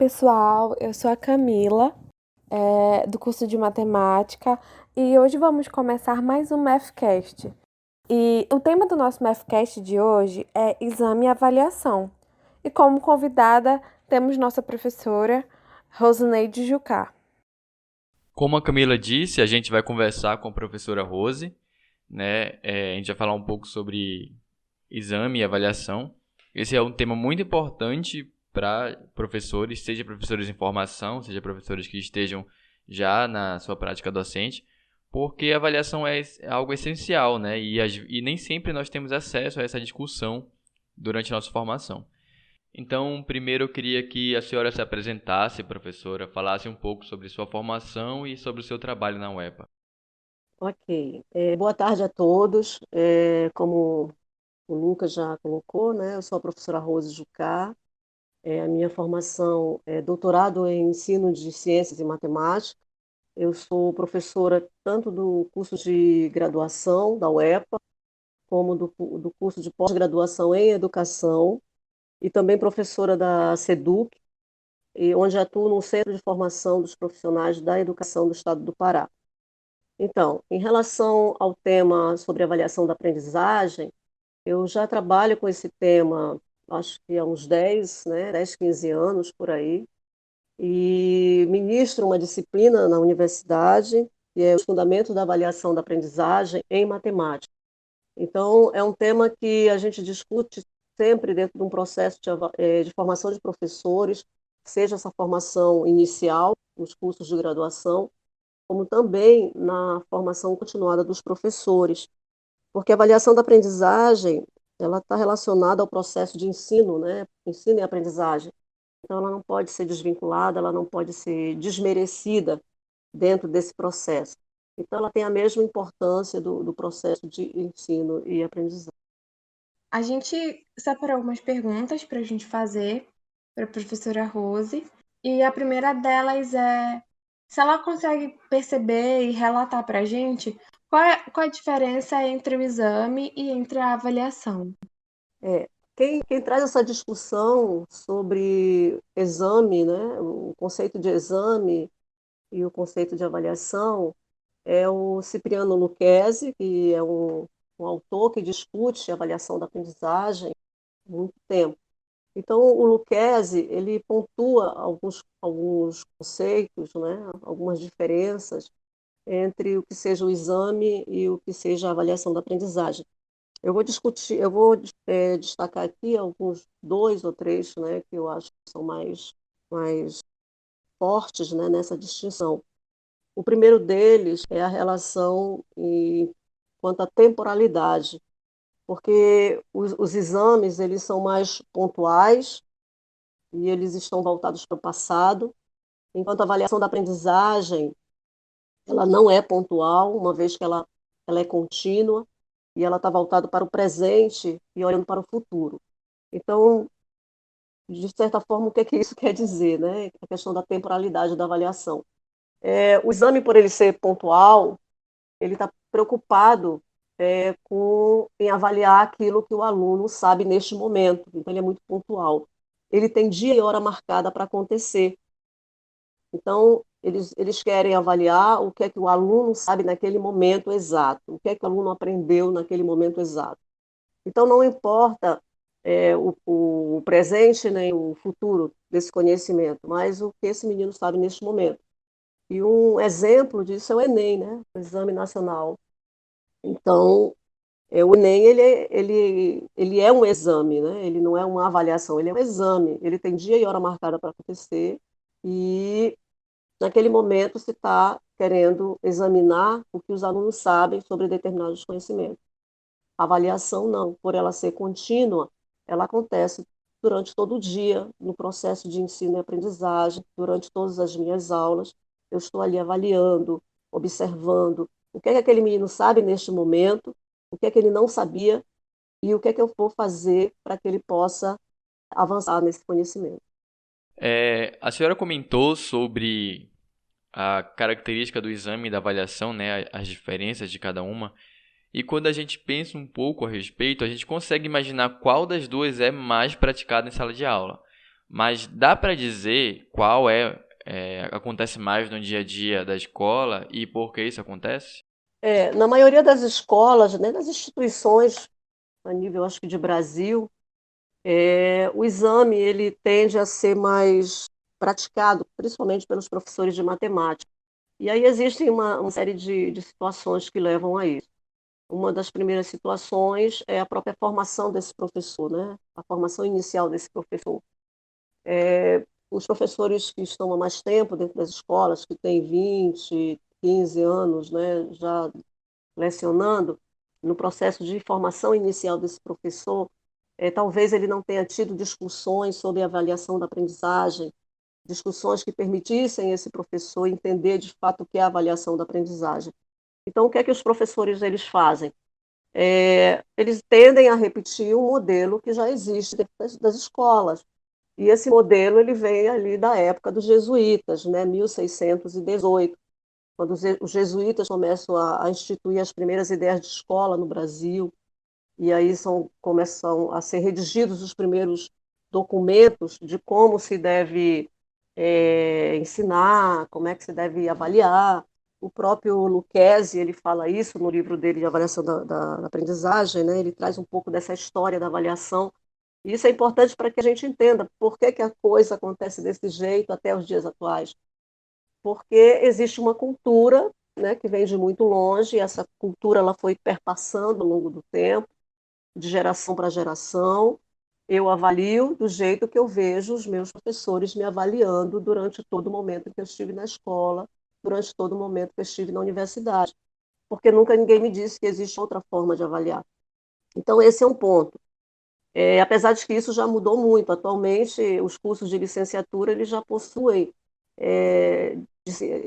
pessoal, eu sou a Camila, do curso de Matemática, e hoje vamos começar mais um Mathcast. E o tema do nosso Mathcast de hoje é exame e avaliação. E como convidada temos nossa professora Rosineide Jucá. Como a Camila disse, a gente vai conversar com a professora Rose, né? A gente vai falar um pouco sobre exame e avaliação. Esse é um tema muito importante para professores, seja professores em formação, seja professores que estejam já na sua prática docente, porque a avaliação é algo essencial, né? E nem sempre nós temos acesso a essa discussão durante a nossa formação. Então, primeiro eu queria que a senhora se apresentasse, professora, falasse um pouco sobre sua formação e sobre o seu trabalho na UEPA. Ok. Boa tarde a todos. Como o Lucas já colocou, né, eu sou a professora Rose Jucá. A minha formação é doutorado em ensino de ciências e matemática. Eu sou professora tanto do curso de graduação da UEPA, como do curso de pós-graduação em educação, e também professora da SEDUC, onde atuo no Centro de Formação dos Profissionais da Educação do Estado do Pará. Então, em relação ao tema sobre avaliação da aprendizagem, eu já trabalho com esse tema, acho que há uns 10, 15 anos por aí, e ministro uma disciplina na universidade, que é os Fundamentos da Avaliação da Aprendizagem em Matemática. Então, é um tema que a gente discute sempre dentro de um processo de formação de professores, seja essa formação inicial, nos cursos de graduação, como também na formação continuada dos professores, porque a avaliação da aprendizagem ela está relacionada ao processo de ensino, né? Ensino e aprendizagem. Então, ela não pode ser desvinculada, ela não pode ser desmerecida dentro desse processo. Então, ela tem a mesma importância do processo de ensino e aprendizagem. A gente separou algumas perguntas para a gente fazer para a professora Rose, e a primeira delas é se ela consegue perceber e relatar para a gente qual a diferença entre o exame e entre a avaliação. Quem traz essa discussão sobre exame, né, o conceito de exame e o conceito de avaliação, é o Cipriano Lucchesi, que é um autor que discute a avaliação da aprendizagem há muito tempo. Então, o Lucchesi, ele pontua alguns conceitos, né, algumas diferenças entre o que seja o exame e o que seja a avaliação da aprendizagem. Eu vou destacar aqui alguns dois ou três, né, que eu acho que são mais fortes, né, nessa distinção. O primeiro deles é a relação quanto à temporalidade, porque os exames eles são mais pontuais e eles estão voltados para o passado, enquanto a avaliação da aprendizagem ela não é pontual, uma vez que ela é contínua e ela está voltada para o presente e olhando para o futuro. Então, de certa forma, o que isso quer dizer, né? A questão da temporalidade da avaliação. O exame, por ele ser pontual, ele está preocupado em avaliar aquilo que o aluno sabe neste momento. Então, ele é muito pontual. Ele tem dia e hora marcada para acontecer. Então, eles querem avaliar o que é que o aluno sabe naquele momento exato, o que é que o aluno aprendeu naquele momento exato. Então, não importa o presente nem o futuro desse conhecimento, mas o que esse menino sabe neste momento. E um exemplo disso é o Enem, né? O Exame Nacional. Então, o Enem ele é um exame, né? Ele não é uma avaliação, ele é um exame. Ele tem dia e hora marcada para acontecer e naquele momento se está querendo examinar o que os alunos sabem sobre determinados conhecimentos. A avaliação não, por ela ser contínua, ela acontece durante todo o dia, no processo de ensino e aprendizagem, durante todas as minhas aulas. Eu estou ali avaliando, observando o que é que aquele menino sabe neste momento, o que é que ele não sabia e o que é que eu vou fazer para que ele possa avançar nesse conhecimento. A senhora comentou sobre a característica do exame e da avaliação, né, as diferenças de cada uma. E quando a gente pensa um pouco a respeito, a gente consegue imaginar qual das duas é mais praticada em sala de aula. Mas dá para dizer qual acontece mais no dia a dia da escola e por que isso acontece? Na maioria das escolas, né, das instituições, a nível acho que de Brasil, o exame ele tende a ser mais praticado, principalmente pelos professores de matemática. E aí existem uma série de situações que levam a isso. Uma das primeiras situações é a própria formação desse professor, né? A formação inicial desse professor. Os professores que estão há mais tempo dentro das escolas, que têm 20, 15 anos, né, já lecionando, no processo de formação inicial desse professor, talvez ele não tenha tido discussões sobre a avaliação da aprendizagem, discussões que permitissem esse professor entender de fato o que é a avaliação da aprendizagem. Então, o que é que os professores eles fazem? Eles tendem a repetir um modelo que já existe dentro das escolas. E esse modelo ele vem ali da época dos jesuítas, né, 1618, quando os jesuítas começam a instituir as primeiras ideias de escola no Brasil, e aí começam a ser redigidos os primeiros documentos de como se deve ensinar, como é que se deve avaliar. O próprio Lucchesi, ele fala isso no livro dele de avaliação da aprendizagem, né? Ele traz um pouco dessa história da avaliação. E isso é importante para que a gente entenda por que, que a coisa acontece desse jeito até os dias atuais. Porque existe uma cultura, né, que vem de muito longe, e essa cultura ela foi perpassando ao longo do tempo, de geração para geração. Eu avalio do jeito que eu vejo os meus professores me avaliando durante todo o momento que eu estive na escola, durante todo o momento que eu estive na universidade, porque nunca ninguém me disse que existe outra forma de avaliar. Então, esse é um ponto. Apesar de que isso já mudou muito. Atualmente, os cursos de licenciatura eles já possuem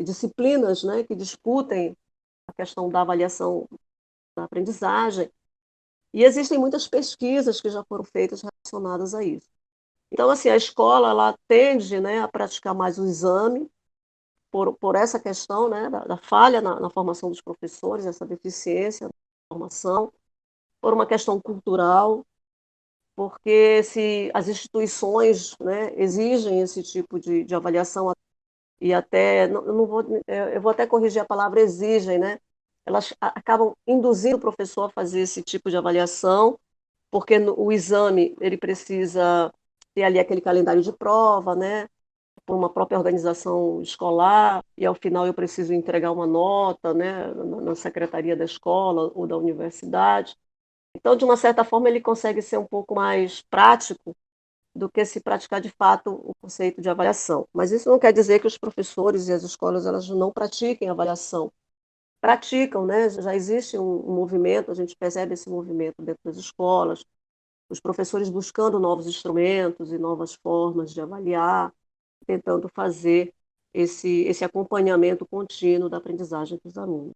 disciplinas, né, que discutem a questão da avaliação da aprendizagem, e existem muitas pesquisas que já foram feitas relacionadas a isso. Então, assim, a escola ela tende, né, a praticar mais o exame por essa questão, né, da falha na formação dos professores, essa deficiência na formação, por uma questão cultural, porque se as instituições, né, exigem esse tipo de avaliação, e até, não vou, eu vou até corrigir a palavra exigem, né, elas acabam induzindo o professor a fazer esse tipo de avaliação, porque o exame ele precisa ter ali aquele calendário de prova, né, por uma própria organização escolar, e ao final eu preciso entregar uma nota, né, na secretaria da escola ou da universidade. Então, de uma certa forma, ele consegue ser um pouco mais prático do que se praticar de fato o conceito de avaliação. Mas isso não quer dizer que os professores e as escolas elas não pratiquem avaliação. Praticam, né? Já existe um movimento, a gente percebe esse movimento dentro das escolas, os professores buscando novos instrumentos e novas formas de avaliar, tentando fazer esse acompanhamento contínuo da aprendizagem dos alunos.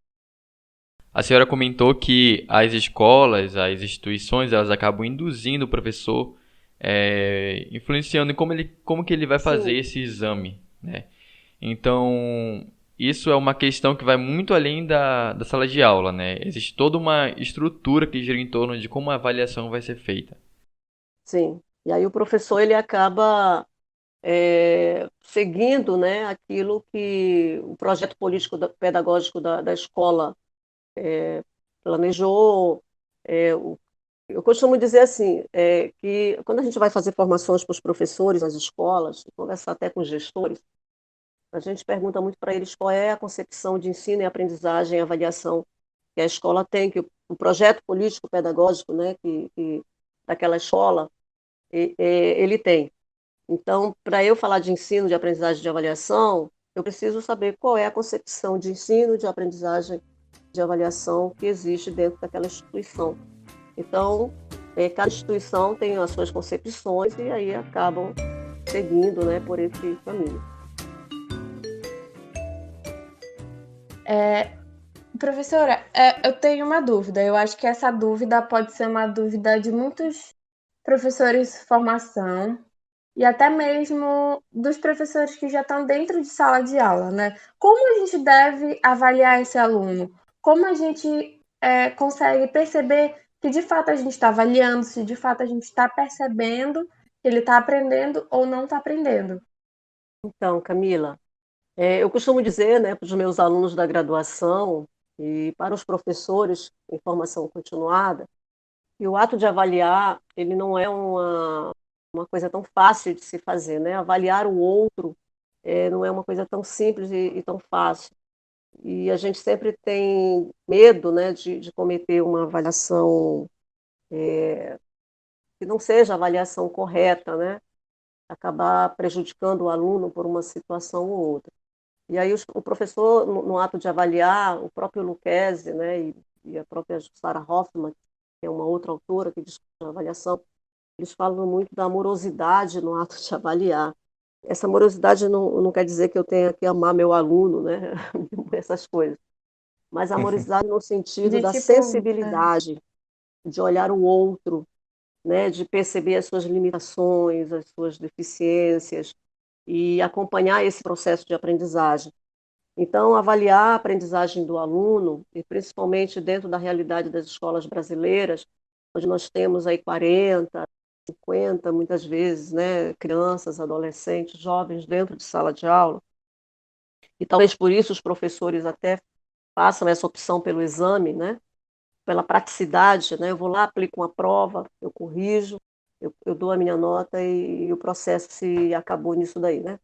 A senhora comentou que as escolas, as instituições, elas acabam induzindo o professor, influenciando em como que ele vai fazer Sim. esse exame, né? Então, isso é uma questão que vai muito além da sala de aula, né? Existe toda uma estrutura que gira em torno de como a avaliação vai ser feita. Sim. E aí o professor ele acaba seguindo, né, aquilo que o projeto político pedagógico da escola planejou. Eu costumo dizer assim, que quando a gente vai fazer formações para os professores nas escolas, conversar até com os gestores, a gente pergunta muito para eles qual é a concepção de ensino e aprendizagem e avaliação que a escola tem, que o projeto político pedagógico, né, que daquela escola, ele tem. Então, para eu falar de ensino, de aprendizagem, de avaliação, eu preciso saber qual é a concepção de ensino, de aprendizagem, de avaliação que existe dentro daquela instituição. Então, cada instituição tem as suas concepções e aí acabam seguindo, né, por esse caminho. Professora, eu tenho uma dúvida. Eu acho que essa dúvida pode ser uma dúvida de muitos professores de formação e até mesmo dos professores que já estão dentro de sala de aula, né? Como a gente deve avaliar esse aluno? Como a gente consegue perceber que de fato a gente está avaliando, se de fato a gente está percebendo Ele está aprendendo ou não está aprendendo. Então, Camila, eu costumo dizer, né, para os meus alunos da graduação e para os professores em formação continuada, que o ato de avaliar, ele não é uma coisa tão fácil de se fazer, né? Avaliar o outro não é uma coisa tão simples e tão fácil. E a gente sempre tem medo, né, de cometer uma avaliação que não seja a avaliação correta, né? Acabar prejudicando o aluno por uma situação ou outra. E aí o professor, no ato de avaliar, o próprio Lucchesi, né, e a própria Sarah Hoffman, que é uma outra autora que discute a avaliação, eles falam muito da amorosidade no ato de avaliar. Essa amorosidade não quer dizer que eu tenha que amar meu aluno, né, essas coisas, mas a amorosidade no sentido De da tipo, sensibilidade, de olhar o outro, né, de perceber as suas limitações, as suas deficiências e acompanhar esse processo de aprendizagem. Então, avaliar a aprendizagem do aluno, e principalmente dentro da realidade das escolas brasileiras, onde nós temos aí 40, 50, muitas vezes, né, crianças, adolescentes, jovens dentro de sala de aula, e talvez por isso os professores até façam essa opção pelo exame, né, pela praticidade, né, eu vou lá, aplico uma prova, eu corrijo, eu dou a minha nota e o processo se acabou nisso daí, né?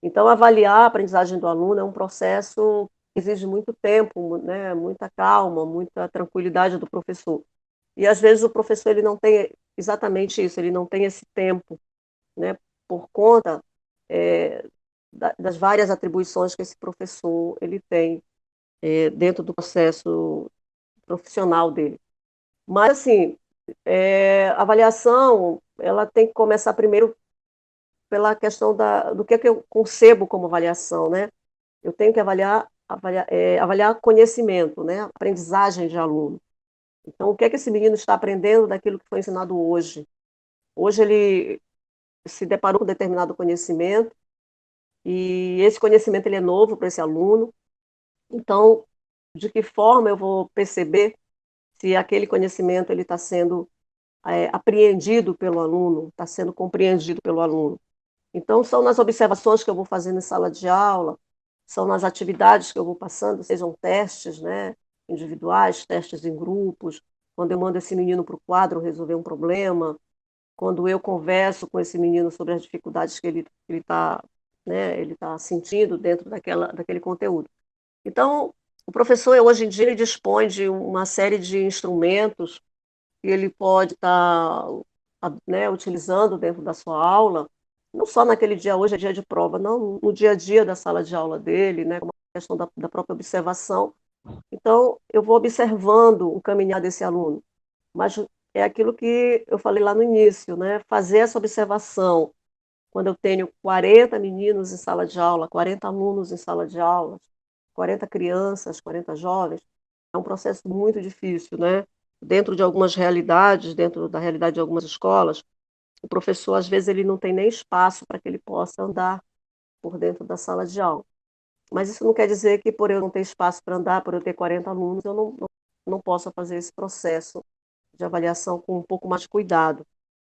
Então, avaliar a aprendizagem do aluno é um processo que exige muito tempo, né, muita calma, muita tranquilidade do professor. E às vezes o professor ele não tem exatamente isso, ele não tem esse tempo, né, por conta das várias atribuições que esse professor ele tem dentro do processo profissional dele. Mas assim, a avaliação ela tem que começar primeiro pela questão do que eu concebo como avaliação, né? Eu tenho que avaliar conhecimento, né? Aprendizagem de aluno. Então, o que é que esse menino está aprendendo daquilo que foi ensinado hoje? Hoje ele se deparou com determinado conhecimento e esse conhecimento ele é novo para esse aluno. Então, de que forma eu vou perceber se aquele conhecimento ele está sendo apreendido pelo aluno, está sendo compreendido pelo aluno? Então, são nas observações que eu vou fazendo em sala de aula, são nas atividades que eu vou passando, sejam testes, né, individuais, testes em grupos, quando eu mando esse menino para o quadro resolver um problema, quando eu converso com esse menino sobre as dificuldades que ele está, né, ele tá sentindo dentro daquele conteúdo. Então, o professor, hoje em dia, ele dispõe de uma série de instrumentos que ele pode estar, né, utilizando dentro da sua aula, não só naquele dia, hoje é dia de prova, não, no dia a dia da sala de aula dele, né, como a questão da própria observação. Então, eu vou observando o caminhar desse aluno, mas é aquilo que eu falei lá no início, né, fazer essa observação, quando eu tenho 40 meninos em sala de aula, 40 alunos em sala de aula, 40 crianças, 40 jovens, é um processo muito difícil, né? Dentro de algumas realidades, dentro da realidade de algumas escolas, o professor, às vezes, ele não tem nem espaço para que ele possa andar por dentro da sala de aula. Mas isso não quer dizer que, por eu não ter espaço para andar, por eu ter 40 alunos, eu não possa fazer esse processo de avaliação com um pouco mais de cuidado.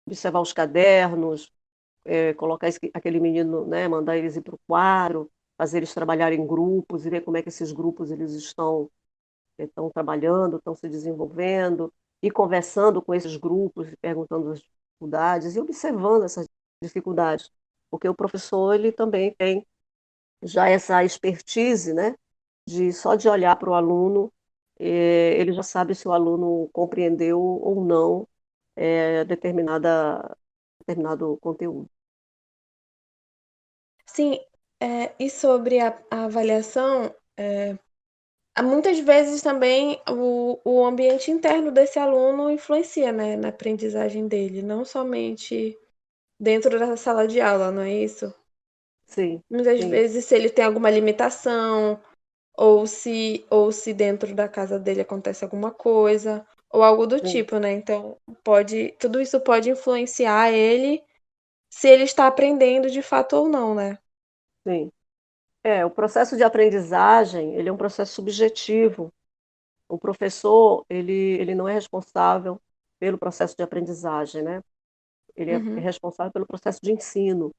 Observar os cadernos, colocar aquele menino, né, mandar eles ir para o quadro, fazer eles trabalharem em grupos e ver como é que esses grupos eles estão trabalhando, estão se desenvolvendo, e conversando com esses grupos, perguntando as dificuldades e observando essas dificuldades, porque o professor ele também tem já essa expertise, né, de só de olhar para o aluno, ele já sabe se o aluno compreendeu ou não determinado conteúdo. Sim, e sobre a avaliação, muitas vezes também o ambiente interno desse aluno influencia, né, na aprendizagem dele, não somente dentro da sala de aula, não é isso? Sim, Muitas sim, vezes, se ele tem alguma limitação, ou se dentro da casa dele acontece alguma coisa, ou algo do sim, tipo, né? Então, tudo isso pode influenciar ele se ele está aprendendo de fato ou não, né? sim. O processo de aprendizagem, ele é um processo subjetivo. O professor, ele não é responsável pelo processo de aprendizagem, né? ele é Uhum. responsável pelo processo de ensino,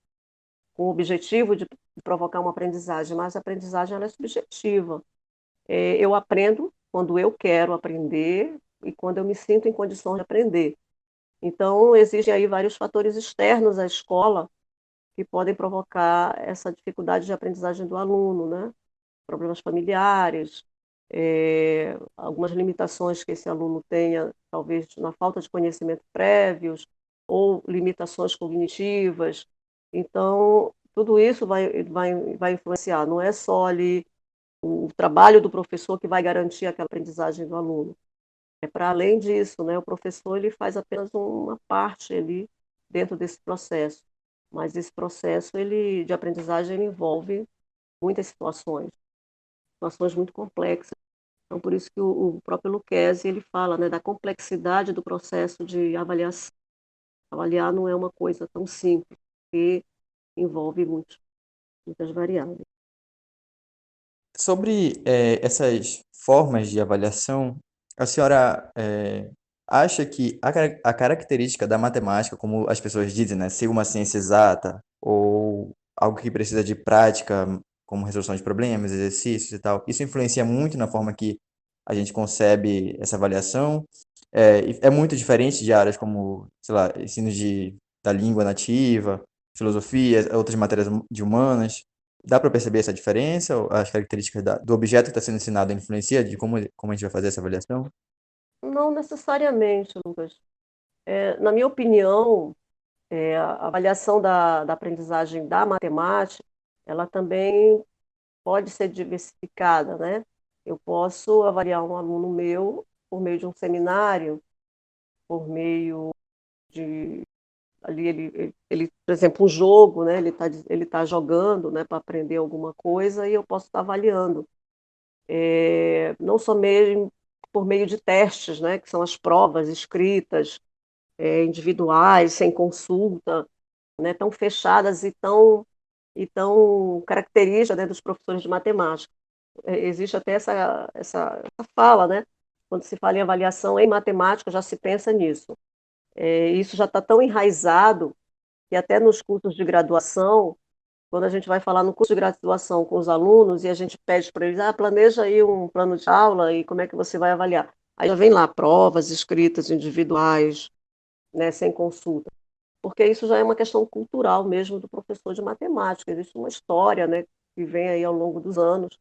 com o objetivo de provocar uma aprendizagem, mas a aprendizagem ela é subjetiva. Eu aprendo quando eu quero aprender e quando eu me sinto em condições de aprender. Então, existem aí vários fatores externos à escola que podem provocar essa dificuldade de aprendizagem do aluno, né? Problemas familiares, algumas limitações que esse aluno tenha, talvez na falta de conhecimentos prévios, ou limitações cognitivas. Então, tudo isso vai influenciar, não é só ali o trabalho do professor que vai garantir aquela aprendizagem do aluno. É para além disso, né? O professor ele faz apenas uma parte ali dentro desse processo, mas esse processo ele de aprendizagem ele envolve muitas situações muito complexas. Então, por isso que o próprio Lucchesi ele fala, né, da complexidade do processo de avaliação. Avaliar não é uma coisa tão simples, porque envolve muitas variáveis. Sobre essas formas de avaliação, a senhora acha que a característica da matemática, como as pessoas dizem, né, ser uma ciência exata ou algo que precisa de prática, como resolução de problemas, exercícios e tal, isso influencia muito na forma que a gente concebe essa avaliação? E é muito diferente de áreas como, sei lá, ensino da língua nativa, filosofia, outras matérias de humanas. Dá para perceber essa diferença? Ou as características do objeto que está sendo ensinado influencia de como a gente vai fazer essa avaliação? Não necessariamente, Lucas. Na minha opinião, a avaliação da aprendizagem da matemática, ela também pode ser diversificada, né? Eu posso avaliar um aluno meu por meio de um seminário, por meio de ali por exemplo, um jogo, né? Ele tá jogando, né, para aprender alguma coisa e eu posso estar avaliando. Não só mesmo por meio de testes, né, que são as provas escritas, individuais, sem consulta, né, tão fechadas e tão características, né, dos professores de matemática. Existe até essa fala, né? Quando se fala em avaliação em matemática, já se pensa nisso. Isso já está tão enraizado que até nos cursos de graduação, quando a gente vai falar no curso de graduação com os alunos e a gente pede para eles, planeja aí um plano de aula e como é que você vai avaliar. Aí já vem lá provas escritas individuais, né, sem consulta, porque isso já é uma questão cultural mesmo do professor de matemática. Existe uma história, né, que vem aí ao longo dos anos.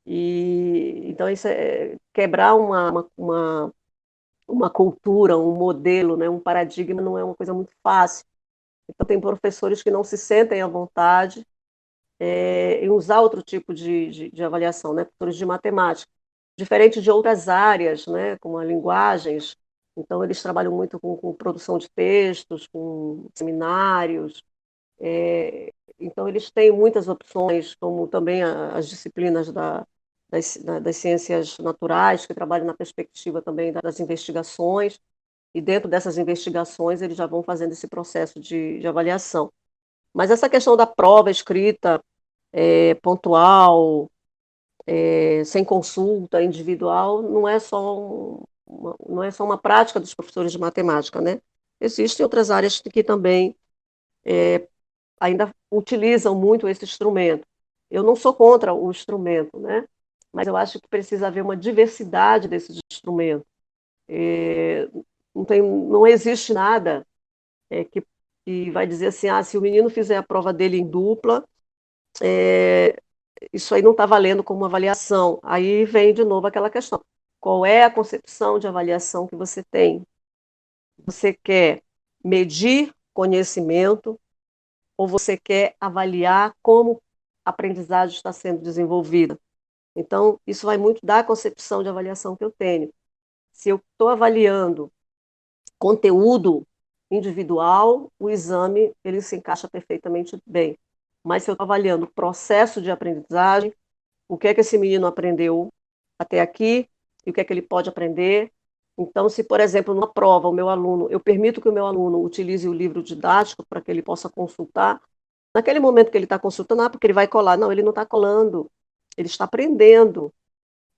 E então isso é quebrar uma cultura, um modelo, né, um paradigma não é uma coisa muito fácil. Então tem professores que não se sentem à vontade em usar outro tipo de avaliação, né, professores de matemática, diferente de outras áreas, né, como as linguagens. Então eles trabalham muito com produção de textos, com seminários. Então eles têm muitas opções, como também as disciplinas das ciências naturais, que trabalham na perspectiva também das investigações, e dentro dessas investigações eles já vão fazendo esse processo de avaliação. Mas essa questão da prova escrita, pontual, sem consulta, individual, não é só uma prática dos professores de matemática, né? Existem outras áreas que também ainda utilizam muito esse instrumento. Eu não sou contra o instrumento, né? Mas eu acho que precisa haver uma diversidade desses instrumentos. Não existe nada que vai dizer assim, se o menino fizer a prova dele em dupla, isso aí não está valendo como avaliação. Aí vem de novo aquela questão. Qual é a concepção de avaliação que você tem? Você quer medir conhecimento ou você quer avaliar como a aprendizagem está sendo desenvolvida? Então, isso vai muito da concepção de avaliação que eu tenho. Se eu estou avaliando conteúdo individual, o exame ele se encaixa perfeitamente bem. Mas se eu estou avaliando o processo de aprendizagem, o que é que esse menino aprendeu até aqui e o que é que ele pode aprender. Então, se, por exemplo, numa prova, eu permito que o meu aluno utilize o livro didático para que ele possa consultar, naquele momento que ele está consultando, porque ele vai colar. Não, ele não está colando, ele está aprendendo,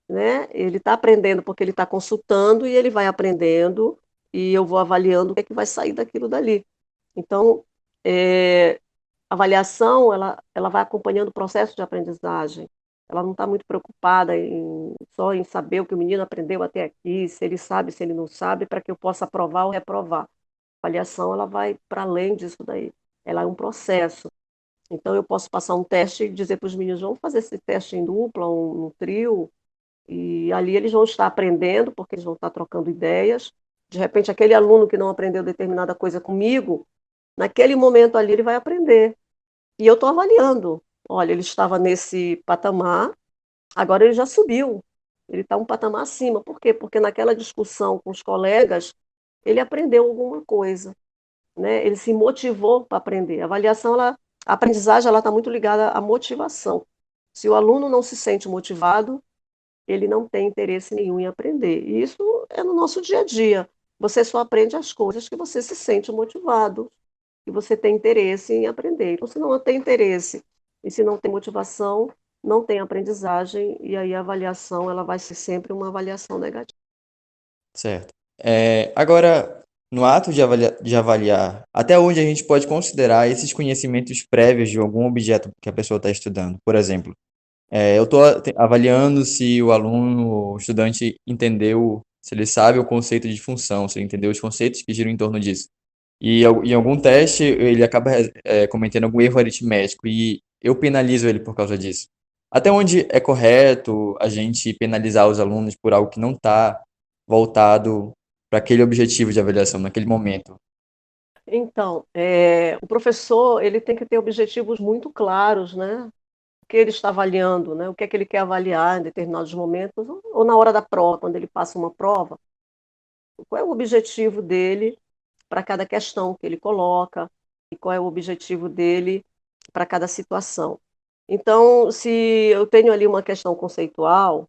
né? Ele está aprendendo porque ele está consultando e ele vai aprendendo e eu vou avaliando o que é que vai sair daquilo dali. Então, é, a avaliação, ela vai acompanhando o processo de aprendizagem. Ela não está muito preocupada só em saber o que o menino aprendeu até aqui, se ele sabe, se ele não sabe, para que eu possa aprovar ou reprovar. A avaliação, ela vai para além disso daí. Ela é um processo. Então, eu posso passar um teste e dizer para os meninos, vamos fazer esse teste em dupla, um trio, e ali eles vão estar aprendendo, porque eles vão estar trocando ideias. De repente, aquele aluno que não aprendeu determinada coisa comigo, naquele momento ali ele vai aprender. E eu estou avaliando. Olha, ele estava nesse patamar, agora ele já subiu. Ele está um patamar acima. Por quê? Porque naquela discussão com os colegas, ele aprendeu alguma coisa, né? Ele se motivou para aprender. A avaliação, a aprendizagem, ela está muito ligada à motivação. Se o aluno não se sente motivado, ele não tem interesse nenhum em aprender. E isso é no nosso dia a dia. Você só aprende as coisas que você se sente motivado, que você tem interesse em aprender. Então, se não tem interesse e se não tem motivação, não tem aprendizagem, e aí a avaliação ela vai ser sempre uma avaliação negativa. Certo. Agora, no ato de avaliar, até onde a gente pode considerar esses conhecimentos prévios de algum objeto que a pessoa está estudando? Por exemplo, eu estou avaliando se o aluno, o estudante, entendeu, se ele sabe o conceito de função, se ele entendeu os conceitos que giram em torno disso. E em algum teste ele acaba cometendo algum erro aritmético e eu penalizo ele por causa disso. Até onde é correto a gente penalizar os alunos por algo que não está voltado para aquele objetivo de avaliação naquele momento? Então, o professor ele tem que ter objetivos muito claros, né? O que ele está avaliando, né? O que é que ele quer avaliar em determinados momentos, ou na hora da prova, quando ele passa uma prova, qual é o objetivo dele para cada questão que ele coloca e qual é o objetivo dele para cada situação. Então, se eu tenho ali uma questão conceitual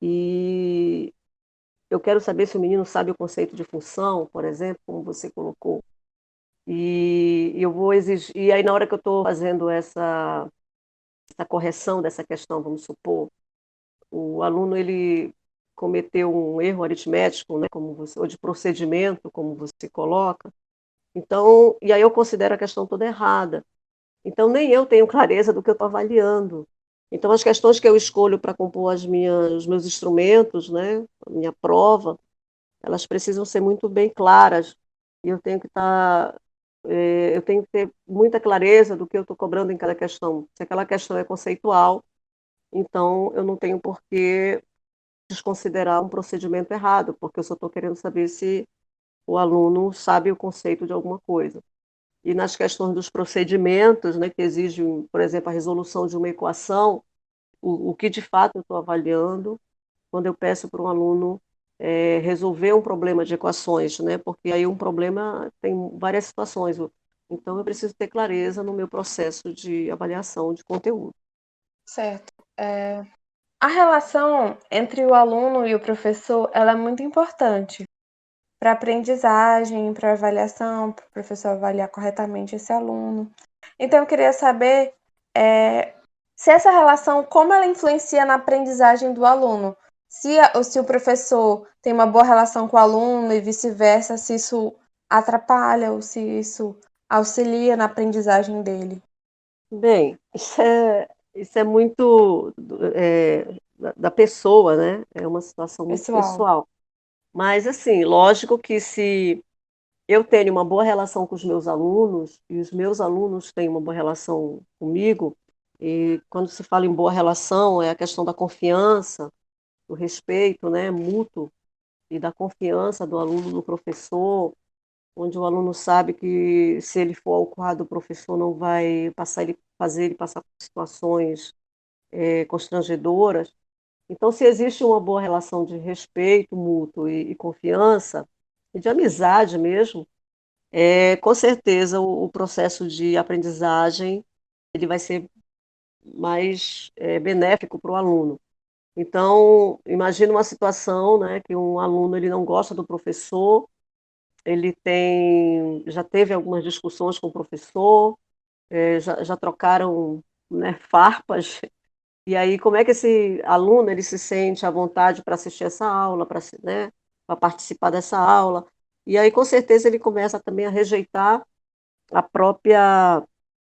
e eu quero saber se o menino sabe o conceito de função, por exemplo, como você colocou, e eu vou exigir, e aí na hora que eu estou fazendo essa correção dessa questão, vamos supor, o aluno ele cometeu um erro aritmético, né, como você, ou de procedimento, como você coloca, então, e aí eu considero a questão toda errada. Então, nem eu tenho clareza do que eu estou avaliando. Então, as questões que eu escolho para compor os meus instrumentos, né, a minha prova, elas precisam ser muito bem claras. E eu tenho que eu tenho que ter muita clareza do que eu estou cobrando em cada questão. Se aquela questão é conceitual, então eu não tenho por que desconsiderar um procedimento errado, porque eu só estou querendo saber se o aluno sabe o conceito de alguma coisa. E nas questões dos procedimentos, né, que exigem, por exemplo, a resolução de uma equação, o que de fato eu estou avaliando quando eu peço para um aluno resolver um problema de equações, né, porque aí um problema tem várias situações. Então, eu preciso ter clareza no meu processo de avaliação de conteúdo. Certo. A relação entre o aluno e o professor, ela é muito importante para a aprendizagem, para a avaliação, para o professor avaliar corretamente esse aluno. Então, eu queria saber se essa relação, como ela influencia na aprendizagem do aluno. Se o professor tem uma boa relação com o aluno e vice-versa, se isso atrapalha ou se isso auxilia na aprendizagem dele. Bem, isso é muito da pessoa, né? É uma situação muito Pessoal, pessoal. Mas, assim, lógico que se eu tenho uma boa relação com os meus alunos e os meus alunos têm uma boa relação comigo, e quando se fala em boa relação, é a questão da confiança, do respeito, né, mútuo e da confiança do aluno no professor, onde o aluno sabe que se ele for ao quadro, o professor não vai fazer ele passar por situações constrangedoras. Então, se existe uma boa relação de respeito mútuo e confiança, e de amizade mesmo, com certeza o processo de aprendizagem ele vai ser mais benéfico para o aluno. Então, imagina uma situação, né, que um aluno ele não gosta do professor, já teve algumas discussões com o professor, já trocaram, né, farpas. E aí, como é que esse aluno ele se sente à vontade para assistir essa aula, né, para participar dessa aula? E aí, com certeza, ele começa também a rejeitar a própria,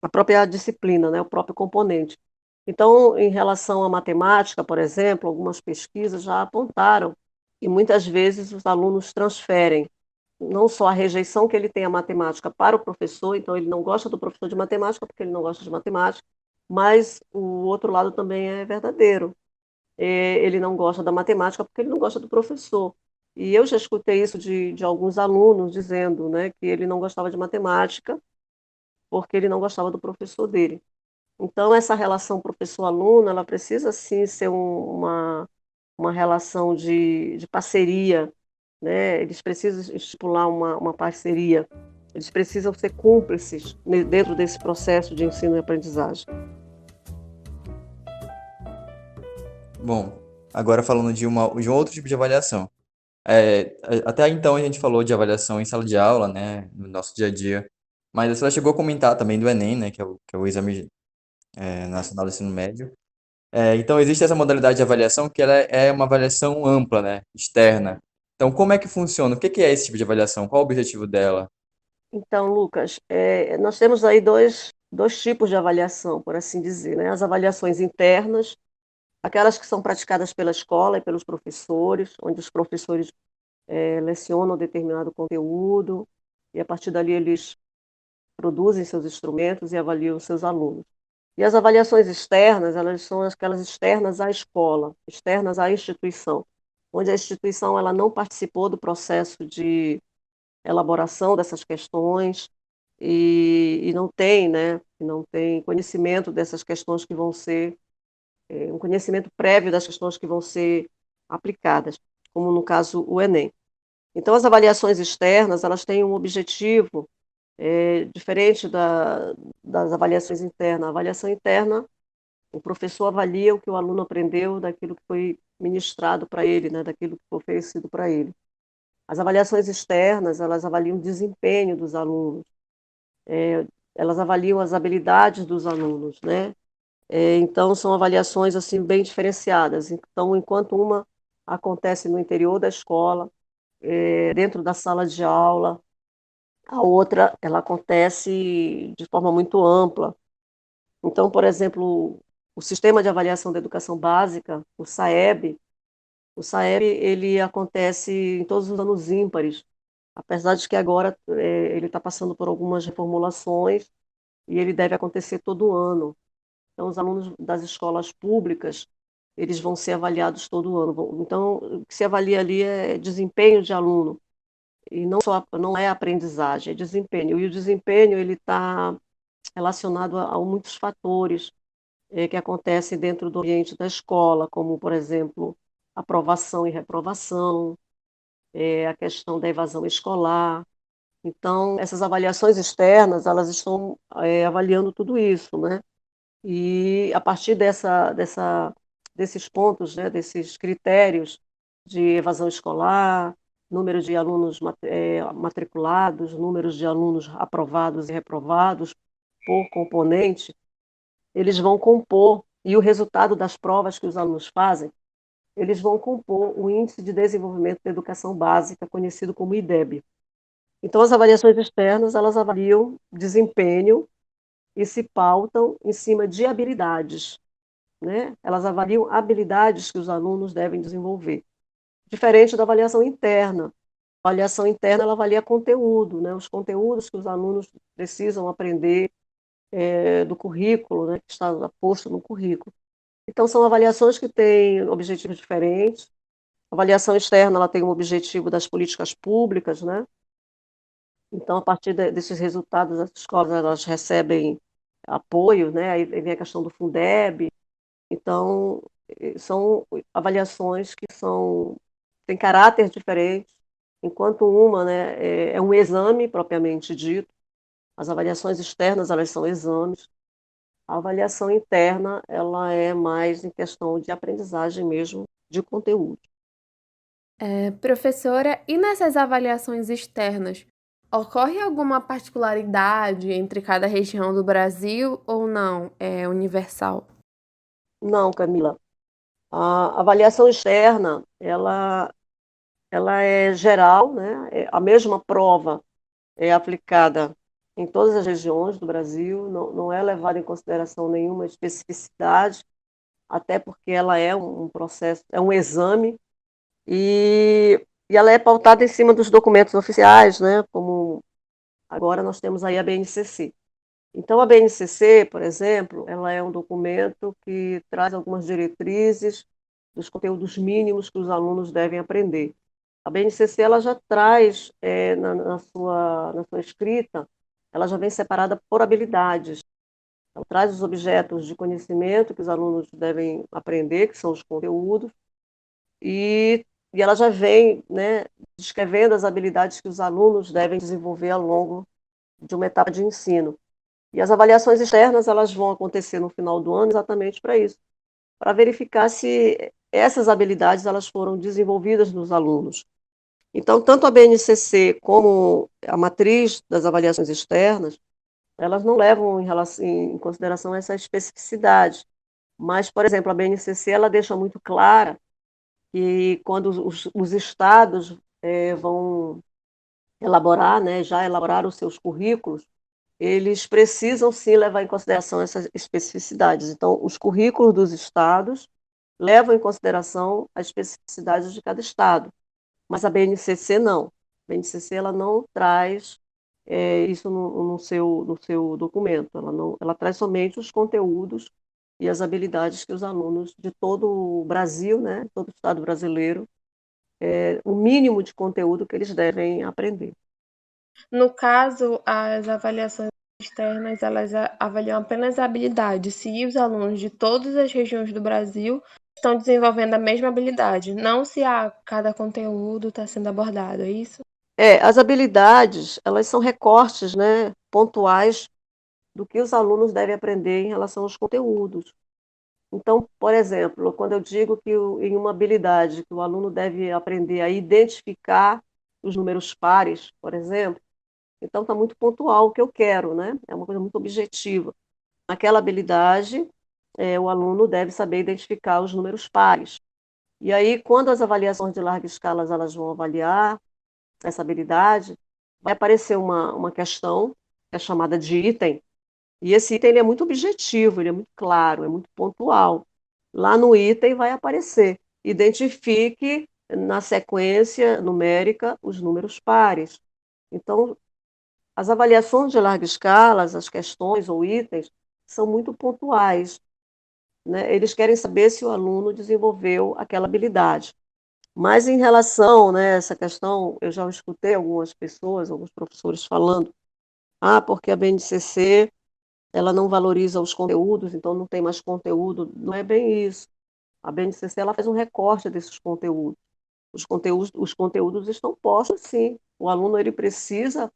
a própria disciplina, né, o próprio componente. Então, em relação à matemática, por exemplo, algumas pesquisas já apontaram que muitas vezes os alunos transferem não só a rejeição que ele tem à matemática para o professor, então ele não gosta do professor de matemática porque ele não gosta de matemática, mas o outro lado também é verdadeiro. Ele não gosta da matemática porque ele não gosta do professor. E eu já escutei isso de alguns alunos dizendo, né, que ele não gostava de matemática porque ele não gostava do professor dele. Então, essa relação professor-aluno, ela precisa sim ser uma relação de parceria, né? Eles precisam estipular uma parceria, eles precisam ser cúmplices dentro desse processo de ensino e aprendizagem. Bom, agora falando de um outro tipo de avaliação. Até então a gente falou de avaliação em sala de aula, né, no nosso dia a dia, mas a senhora chegou a comentar também do Enem, né, que é o Exame Nacional do Ensino Médio. Então existe essa modalidade de avaliação que ela é uma avaliação ampla, né, externa. Então como é que funciona? O que é esse tipo de avaliação? Qual o objetivo dela? Então, Lucas, nós temos aí dois tipos de avaliação, por assim dizer, né? As avaliações internas, aquelas que são praticadas pela escola e pelos professores, onde os professores lecionam determinado conteúdo e a partir dali eles produzem seus instrumentos e avaliam seus alunos. E as avaliações externas, elas são aquelas externas à escola, externas à instituição, onde a instituição ela não participou do processo de elaboração dessas questões e não tem, né, não tem conhecimento dessas questões que vão ser, um conhecimento prévio das questões que vão ser aplicadas, como no caso o Enem. Então, as avaliações externas, elas têm um objetivo diferente das avaliações internas. A avaliação interna, o professor avalia o que o aluno aprendeu daquilo que foi ministrado para ele, né, daquilo que foi oferecido para ele. As avaliações externas, elas avaliam o desempenho dos alunos, elas avaliam as habilidades dos alunos, né? Então, são avaliações assim bem diferenciadas. Então, enquanto uma acontece no interior da escola, dentro da sala de aula, a outra ela acontece de forma muito ampla. Então, por exemplo, o Sistema de Avaliação da Educação Básica, o SAEB ele acontece em todos os anos ímpares, apesar de que agora ele está passando por algumas reformulações e ele deve acontecer todo ano. Então, os alunos das escolas públicas, eles vão ser avaliados todo ano. Então, o que se avalia ali é desempenho de aluno, e não é aprendizagem, é desempenho. E o desempenho ele está relacionado a muitos fatores que acontecem dentro do ambiente da escola, como, por exemplo, aprovação e reprovação, a questão da evasão escolar. Então, essas avaliações externas, elas estão avaliando tudo isso, né? E a partir desses pontos, né, desses critérios de evasão escolar, número de alunos matriculados, números de alunos aprovados e reprovados por componente, eles vão compor, e o resultado das provas que os alunos fazem, eles vão compor o Índice de Desenvolvimento da Educação Básica, conhecido como IDEB. Então, as avaliações externas, elas avaliam desempenho e se pautam em cima de habilidades, né? Elas avaliam habilidades que os alunos devem desenvolver, diferente da avaliação interna. A avaliação interna ela avalia conteúdo, né? Os conteúdos que os alunos precisam aprender do currículo, né? Que está posto no currículo. Então, são avaliações que têm objetivos diferentes. A avaliação externa ela tem um objetivo das políticas públicas, né? Então, a partir desses resultados, as escolas elas recebem apoio, né? Aí vem a questão do Fundeb. Então, são avaliações que têm caráter diferente, enquanto uma, né, é um exame propriamente dito. As avaliações externas, elas são exames. A avaliação interna, ela é mais em questão de aprendizagem mesmo, de conteúdo. Professora, e nessas avaliações externas, ocorre alguma particularidade entre cada região do Brasil ou não? É universal? Não, Camila. A avaliação externa, ela é geral, né? A mesma prova é aplicada em todas as regiões do Brasil, não é levada em consideração nenhuma especificidade, até porque ela é um processo, é um exame, e ela é pautada em cima dos documentos oficiais, né, como agora nós temos aí a BNCC. Então, a BNCC, por exemplo, ela é um documento que traz algumas diretrizes dos conteúdos mínimos que os alunos devem aprender. A BNCC ela já traz, na sua escrita, ela já vem separada por habilidades. Ela traz os objetos de conhecimento que os alunos devem aprender, que são os conteúdos, e ela já vem, né, descrevendo as habilidades que os alunos devem desenvolver ao longo de uma etapa de ensino. E as avaliações externas elas vão acontecer no final do ano exatamente para isso, para verificar se essas habilidades elas foram desenvolvidas nos alunos. Então, tanto a BNCC como a matriz das avaliações externas, elas não levam em consideração essa especificidade. Mas, por exemplo, a BNCC ela deixa muito clara que quando os estados vão elaborar, né, já elaboraram os seus currículos, eles precisam sim levar em consideração essas especificidades. Então, os currículos dos estados levam em consideração as especificidades de cada estado, mas a BNCC não. A BNCC ela não traz isso no seu documento, ela traz somente os conteúdos e as habilidades que os alunos de todo o Brasil, né, todo o estado brasileiro, o mínimo de conteúdo que eles devem aprender. No caso, as avaliações externas, elas avaliam apenas a habilidade, se os alunos de todas as regiões do Brasil estão desenvolvendo a mesma habilidade, não se cada conteúdo está sendo abordado, é isso? As habilidades, elas são recortes, né, pontuais do que os alunos devem aprender em relação aos conteúdos. Então, por exemplo, quando eu digo que em uma habilidade que o aluno deve aprender a identificar os números pares, por exemplo, então está muito pontual o que eu quero, né? É uma coisa muito objetiva. Naquela habilidade, o aluno deve saber identificar os números pares. E aí, quando as avaliações de larga escala elas vão avaliar essa habilidade, vai aparecer uma questão, que é chamada de item, e esse item ele é muito objetivo, ele é muito claro, é muito pontual. Lá no item vai aparecer, identifique na sequência numérica os números pares. Então, as avaliações de larga escala, as questões ou itens, são muito pontuais, né? Eles querem saber se o aluno desenvolveu aquela habilidade. Mas em relação, né, a essa questão, eu já escutei algumas pessoas, alguns professores falando, porque a BNCC ela não valoriza os conteúdos, então não tem mais conteúdo. Não é bem isso. A BNCC ela faz um recorte desses conteúdos. Os conteúdos estão postos, sim. O aluno ele precisa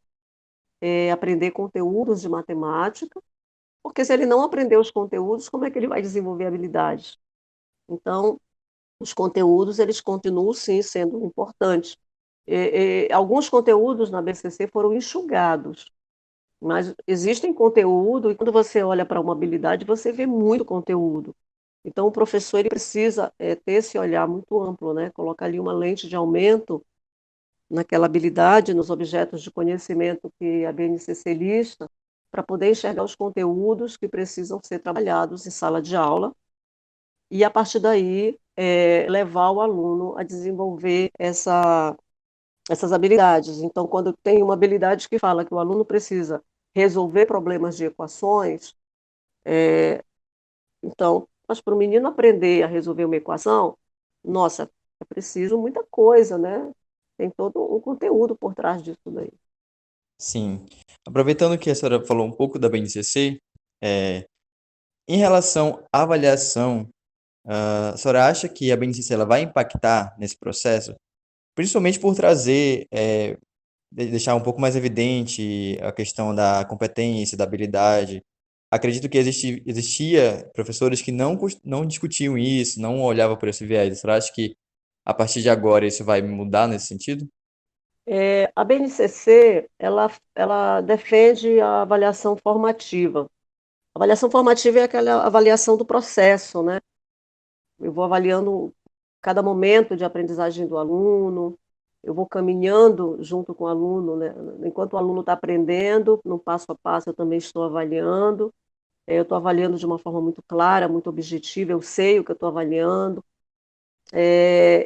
aprender conteúdos de matemática, porque se ele não aprender os conteúdos, como é que ele vai desenvolver habilidades? Então, os conteúdos eles continuam sim sendo importantes. Alguns conteúdos na BCC foram enxugados, mas existem conteúdo, e quando você olha para uma habilidade, você vê muito conteúdo. Então, o professor ele precisa ter esse olhar muito amplo, né? Colocar ali uma lente de aumento naquela habilidade, nos objetos de conhecimento que a BNCC lista, para poder enxergar os conteúdos que precisam ser trabalhados em sala de aula, e a partir daí levar o aluno a desenvolver essas habilidades. Então, quando tem uma habilidade que fala que o aluno precisa resolver problemas de equações, então, mas para o menino aprender a resolver uma equação, nossa, é preciso muita coisa, né? Tem todo um conteúdo por trás disso daí. Sim. Aproveitando que a senhora falou um pouco da BNCC, em relação à avaliação, a senhora acha que a BNCC ela vai impactar nesse processo? Principalmente por trazer, deixar um pouco mais evidente a questão da competência, da habilidade. Acredito que existia professores que não discutiam isso, não olhavam por esse viés. Você acha que a partir de agora isso vai mudar nesse sentido? A BNCC, ela defende a avaliação formativa. A avaliação formativa é aquela avaliação do processo, né? Eu vou avaliando cada momento de aprendizagem do aluno, eu vou caminhando junto com o aluno, né? Enquanto o aluno está aprendendo, no passo a passo eu também estou avaliando. Eu estou avaliando de uma forma muito clara, muito objetiva, eu sei o que eu estou avaliando.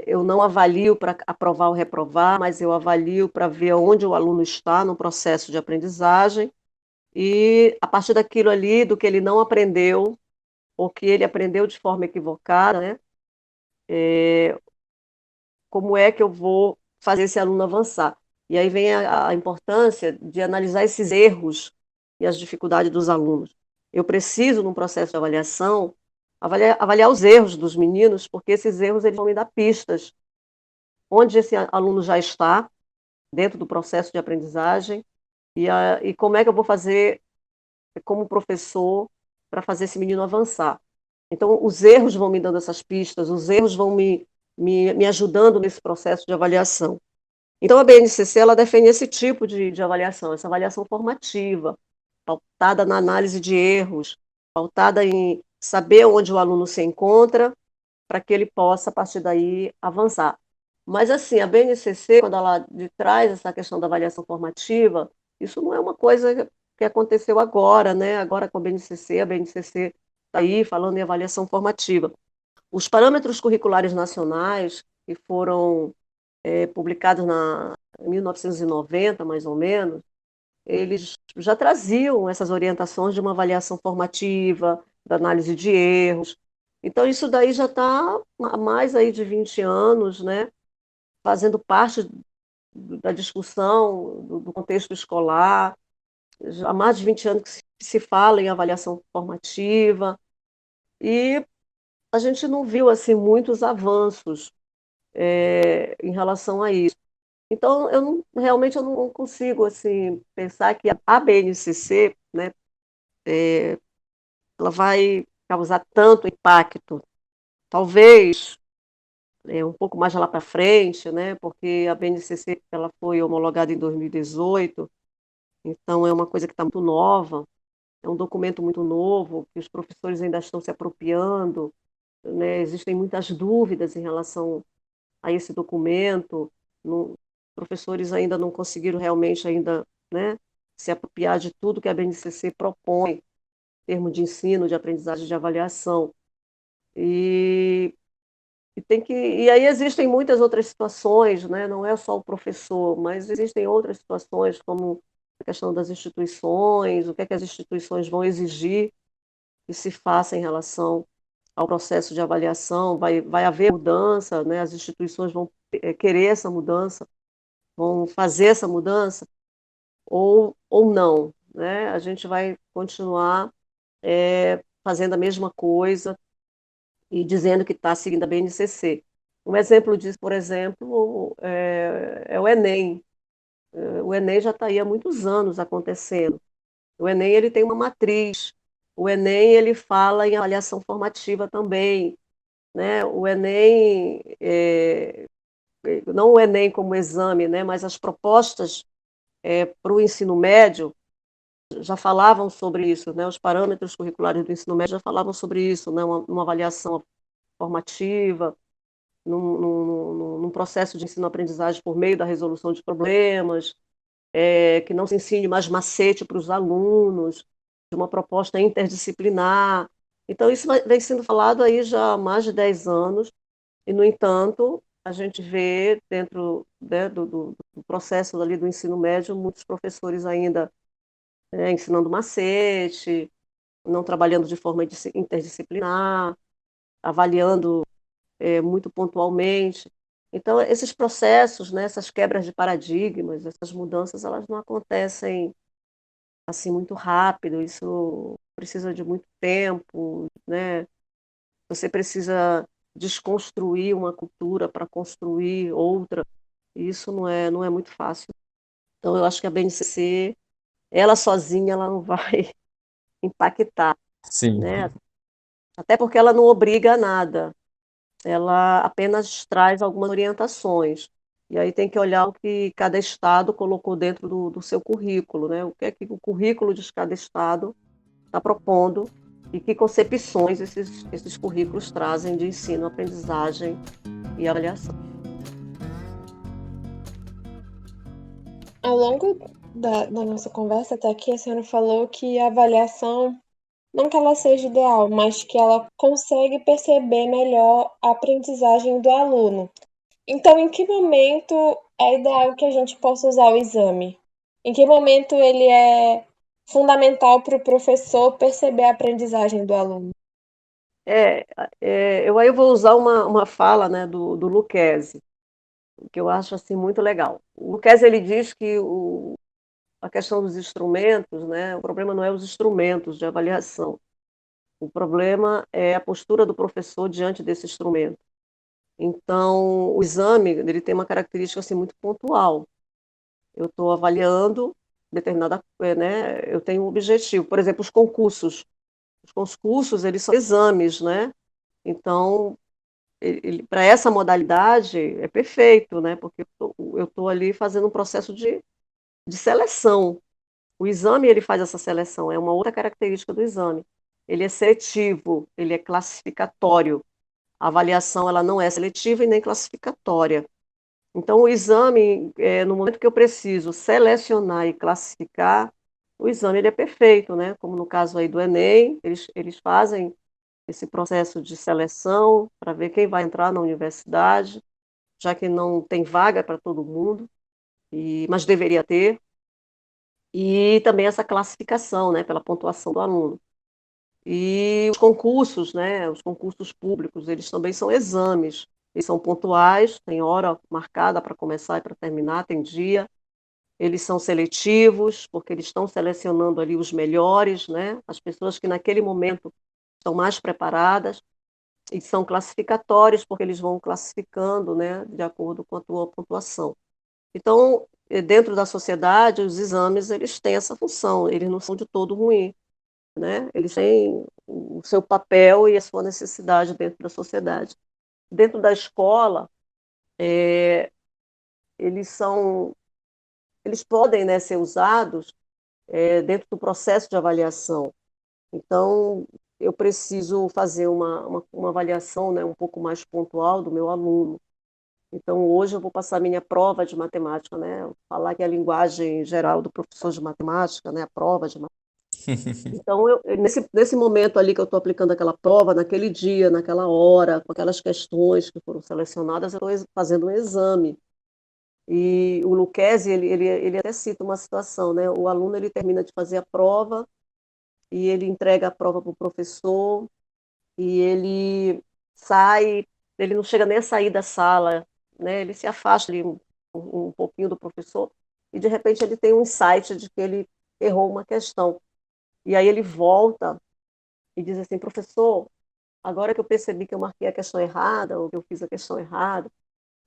Eu não avalio para aprovar ou reprovar, mas eu avalio para ver onde o aluno está no processo de aprendizagem e, a partir daquilo ali, do que ele não aprendeu, ou que ele aprendeu de forma equivocada, né? Como é que eu vou fazer esse aluno avançar? E aí vem a importância de analisar esses erros e as dificuldades dos alunos. Eu preciso, num processo de avaliação, avaliar os erros dos meninos, porque esses erros eles vão me dar pistas onde esse aluno já está dentro do processo de aprendizagem e como é que eu vou fazer como professor para fazer esse menino avançar. Então, os erros vão me dando essas pistas, os erros vão me ajudando nesse processo de avaliação. Então, a BNCC ela defende esse tipo de avaliação, essa avaliação formativa, pautada na análise de erros, pautada em saber onde o aluno se encontra, para que ele possa, a partir daí, avançar. Mas, assim, a BNCC, quando ela traz essa questão da avaliação formativa, isso não é uma coisa que aconteceu agora, né? Agora com a BNCC está aí falando em avaliação formativa. Os parâmetros curriculares nacionais, que foram publicados em 1990, mais ou menos, eles já traziam essas orientações de uma avaliação formativa, da análise de erros. Então, isso daí já está há mais aí de 20 anos, né, fazendo parte da discussão, do contexto escolar. Já há mais de 20 anos que se fala em avaliação formativa, e a gente não viu assim muitos avanços em relação a isso. Então, realmente eu não consigo assim pensar que a BNCC, né, ela vai causar tanto impacto. Talvez um pouco mais lá para frente, né, porque a BNCC ela foi homologada em 2018, então é uma coisa que está muito nova, é um documento muito novo, que os professores ainda estão se apropriando, né, existem muitas dúvidas em relação a esse documento, os professores ainda não conseguiram realmente ainda, né, se apropriar de tudo que a BNCC propõe, em termos de ensino, de aprendizagem, de avaliação. E, e aí existem muitas outras situações, né, não é só o professor, mas existem outras situações, como a questão das instituições, o que é que as instituições vão exigir que se faça em relação ao processo de avaliação, vai haver mudança, né? As instituições vão querer essa mudança, vão fazer essa mudança, ou não, né? A gente vai continuar fazendo a mesma coisa e dizendo que está seguindo a BNCC. Um exemplo disso, por exemplo, é o Enem. O Enem já está aí há muitos anos acontecendo. O Enem ele tem uma matriz. O Enem ele fala em avaliação formativa também, né? O Enem, não o Enem como exame, né? Mas as propostas para o ensino médio já falavam sobre isso, né? Os parâmetros curriculares do ensino médio já falavam sobre isso, né? Uma avaliação formativa, num processo de ensino-aprendizagem por meio da resolução de problemas, que não se ensine mais macete para os alunos, de uma proposta interdisciplinar. Então, isso vem sendo falado aí já há mais de 10 anos, e, no entanto, a gente vê dentro, né, do processo ali do ensino médio, muitos professores ainda ensinando macete, não trabalhando de forma interdisciplinar, avaliando muito pontualmente. Então, esses processos, né, essas quebras de paradigmas, essas mudanças, elas não acontecem assim muito rápido, isso precisa de muito tempo, né? Você precisa desconstruir uma cultura para construir outra, e isso não é muito fácil. Então, eu acho que a BNCC, ela sozinha, ela não vai impactar, Sim. né? Até porque ela não obriga a nada, ela apenas traz algumas orientações. E aí tem que olhar o que cada estado colocou dentro do seu currículo, né? O que é que o currículo de cada estado está propondo e que concepções esses currículos trazem de ensino, aprendizagem e avaliação. Ao longo da nossa conversa até aqui, a senhora falou que a avaliação, não que ela seja ideal, mas que ela consegue perceber melhor a aprendizagem do aluno. Então, em que momento é ideal que a gente possa usar o exame? Em que momento ele é fundamental para o professor perceber a aprendizagem do aluno? É, eu vou usar uma fala, né, do Lucchesi, que eu acho assim muito legal. O Lucchesi ele diz que a questão dos instrumentos, né, o problema não é os instrumentos de avaliação, o problema é a postura do professor diante desse instrumento. Então, o exame ele tem uma característica assim muito pontual. Eu estou avaliando determinada, né, eu tenho um objetivo. Por exemplo, os concursos eles são exames, né? Então, para essa modalidade é perfeito, né? Porque eu estou ali fazendo um processo de seleção. O exame ele faz essa seleção, é uma outra característica do exame. Ele é seletivo, ele é classificatório. A avaliação ela não é seletiva e nem classificatória. Então, o exame, no momento que eu preciso selecionar e classificar, o exame ele é perfeito, né? Como no caso aí do Enem, eles fazem esse processo de seleção para ver quem vai entrar na universidade, já que não tem vaga para todo mundo, mas deveria ter, e também essa classificação, né, pela pontuação do aluno. E os concursos, né, os concursos públicos, eles também são exames, eles são pontuais, tem hora marcada para começar e para terminar, tem dia, eles são seletivos, porque eles estão selecionando ali os melhores, né, as pessoas que naquele momento estão mais preparadas, e são classificatórios, porque eles vão classificando, né, de acordo com a tua pontuação. Então, dentro da sociedade, os exames eles têm essa função, eles não são de todo ruins, né? Eles têm o seu papel e a sua necessidade dentro da sociedade. Dentro da escola, eles são, eles podem, né, ser usados dentro do processo de avaliação. Então, eu preciso fazer uma avaliação, né, um pouco mais pontual do meu aluno. Então, hoje eu vou passar minha prova de matemática, né? Falar que é a linguagem geral do professor de matemática, né? A prova de matemática. Então, nesse momento ali que eu estou aplicando aquela prova, naquele dia, naquela hora, com aquelas questões que foram selecionadas, eu estou fazendo um exame. E o Lucchesi, ele até cita uma situação, né? O aluno, ele termina de fazer a prova e ele entrega a prova para o professor e ele não chega nem a sair da sala, né? Ele se afasta ali um pouquinho do professor e de repente ele tem um insight de que ele errou uma questão. E aí ele volta e diz assim, professor, agora que eu percebi que eu marquei a questão errada ou que eu fiz a questão errada,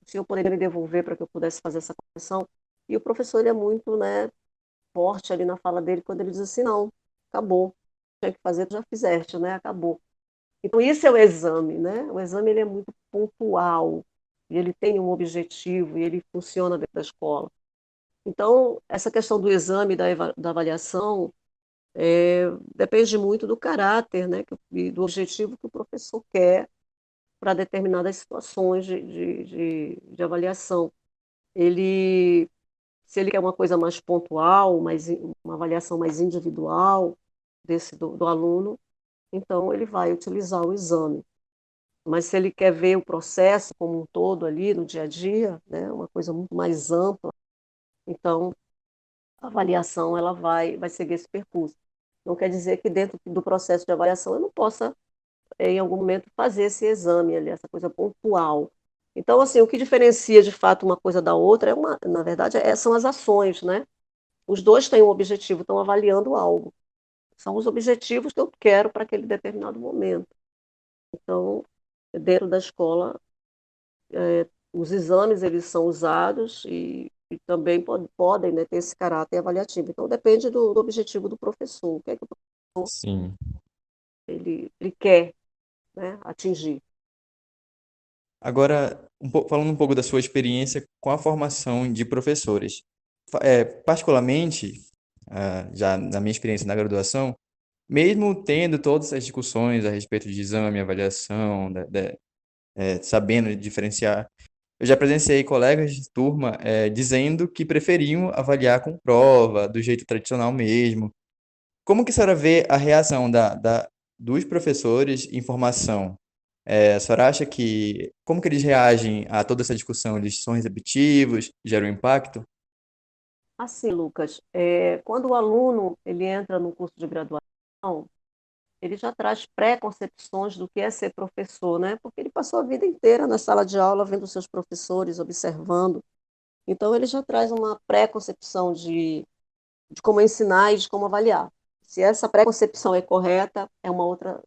o senhor poderia me devolver para que eu pudesse fazer essa correção? E o professor ele é muito, né, forte ali na fala dele quando ele diz assim, não, acabou, tinha que fazer, tu já fizeste, né, acabou. Então, isso é o exame, né? O exame ele é muito pontual, e ele tem um objetivo, e ele funciona dentro da escola. Então, essa questão do exame, da avaliação, depende muito do caráter, né? E do objetivo que o professor quer para determinadas situações de avaliação. Ele, se ele quer uma coisa mais pontual, uma avaliação mais individual do aluno, então ele vai utilizar o exame. Mas se ele quer ver o processo como um todo ali no dia a dia, né, uma coisa muito mais ampla, então a avaliação ela vai seguir esse percurso. Não quer dizer que dentro do processo de avaliação eu não possa, em algum momento, fazer esse exame ali, essa coisa pontual. Então, assim, o que diferencia de fato uma coisa da outra na verdade, são as ações, né? Os dois têm um objetivo, estão avaliando algo. São os objetivos que eu quero para aquele determinado momento. Então, dentro da escola, os exames eles são usados e também podem, né, ter esse caráter avaliativo. Então, depende do objetivo do professor, o que é que o professor Sim. ele quer, né, atingir. Agora, falando um pouco da sua experiência com a formação de professores. Particularmente, já na minha experiência na graduação, mesmo tendo todas essas discussões a respeito de exame, avaliação, sabendo diferenciar, Eu já presenciei colegas de turma dizendo que preferiam avaliar com prova, do jeito tradicional mesmo. Como que a senhora vê a reação dos professores em formação? A senhora acha que... Como que eles reagem a toda essa discussão? Eles são receptivos? Geram impacto? Assim, Lucas, quando o aluno ele entra no curso de graduação, ele já traz pré-concepções do que é ser professor, né? Porque ele passou a vida inteira na sala de aula vendo seus professores, observando. Então, ele já traz uma pré-concepção de como ensinar e de como avaliar. Se essa pré-concepção é correta, é uma outra.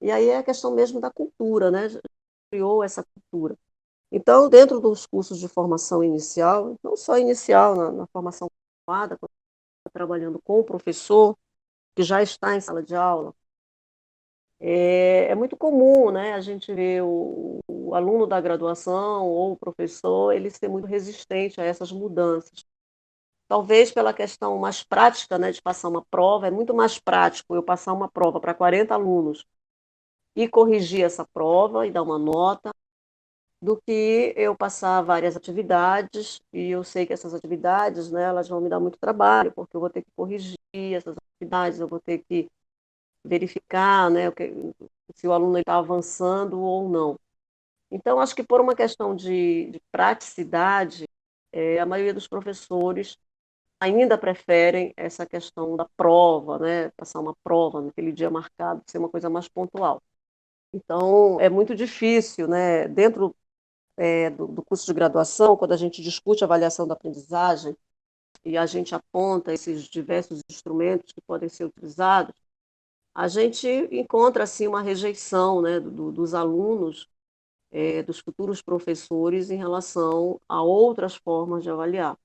E aí é a questão mesmo da cultura, né? Criou essa cultura. Então, dentro dos cursos de formação inicial, não só inicial, na formação continuada, quando está trabalhando com o professor, que já está em sala de aula, é muito comum, né, a gente ver o aluno da graduação ou o professor, ele ser muito resistente a essas mudanças. Talvez pela questão mais prática, né, de passar uma prova, é muito mais prático eu passar uma prova para 40 alunos e corrigir essa prova e dar uma nota, do que eu passar várias atividades, e eu sei que essas atividades, né, elas vão me dar muito trabalho, porque eu vou ter que corrigir essas atividades, eu vou ter que verificar, né, se o aluno está avançando ou não. Então, acho que por uma questão de praticidade, a maioria dos professores ainda preferem essa questão da prova, né, passar uma prova naquele dia marcado, ser uma coisa mais pontual. Então, é muito difícil, né, dentro do curso de graduação, quando a gente discute a avaliação da aprendizagem e a gente aponta esses diversos instrumentos que podem ser utilizados, a gente encontra assim uma rejeição, né, dos alunos, dos futuros professores em relação a outras formas de avaliar.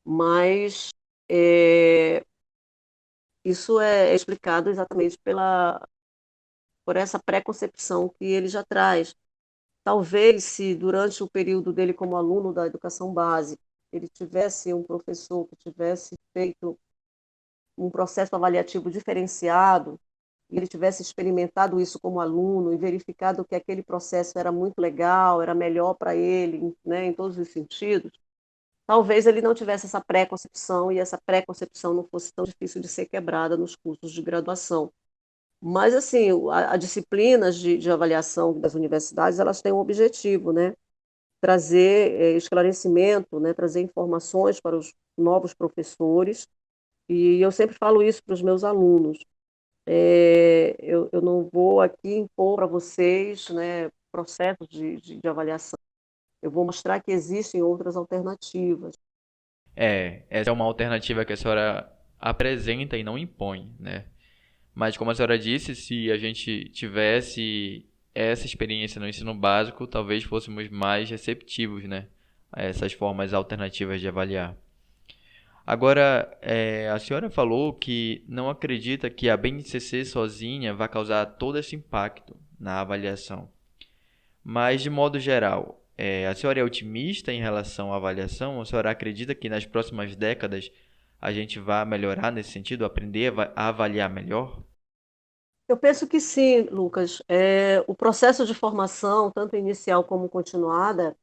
Mas é, isso é explicado exatamente por essa preconcepção que ele já traz. Talvez, se durante o período dele como aluno da educação básica, ele tivesse um professor que tivesse feito um processo avaliativo diferenciado, e ele tivesse experimentado isso como aluno e verificado que aquele processo era muito legal, era melhor para ele, né, em todos os sentidos, talvez ele não tivesse essa pré-concepção e essa pré-concepção não fosse tão difícil de ser quebrada nos cursos de graduação. Mas, assim, a disciplinas de avaliação das universidades, elas têm um objetivo, né? Trazer esclarecimento, né? Trazer informações para os novos professores, e eu sempre falo isso para os meus alunos. Eu não vou aqui impor para vocês, né, processos de avaliação. Eu vou mostrar que existem outras alternativas. Essa é uma alternativa que a senhora apresenta e não impõe, né? Mas como a senhora disse, se a gente tivesse essa experiência no ensino básico, talvez fôssemos mais receptivos, né, a essas formas alternativas de avaliar. Agora, a senhora falou que não acredita que a BNCC sozinha vai causar todo esse impacto na avaliação. Mas, de modo geral, a senhora é otimista em relação à avaliação? A senhora acredita que nas próximas décadas a gente vai melhorar nesse sentido, aprender a avaliar melhor? Eu penso que sim, Lucas. O processo de formação, tanto inicial como continuada,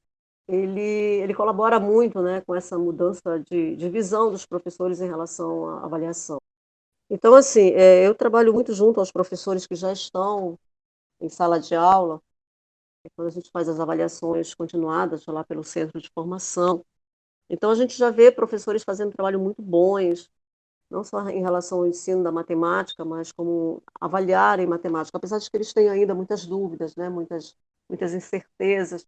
ele colabora muito, né, com essa mudança de visão dos professores em relação à avaliação. Então, assim, eu trabalho muito junto aos professores que já estão em sala de aula, quando a gente faz as avaliações continuadas lá pelo centro de formação. Então, a gente já vê professores fazendo um trabalho muito bons, não só em relação ao ensino da matemática, mas como avaliarem matemática, apesar de que eles têm ainda muitas dúvidas, né, muitas incertezas.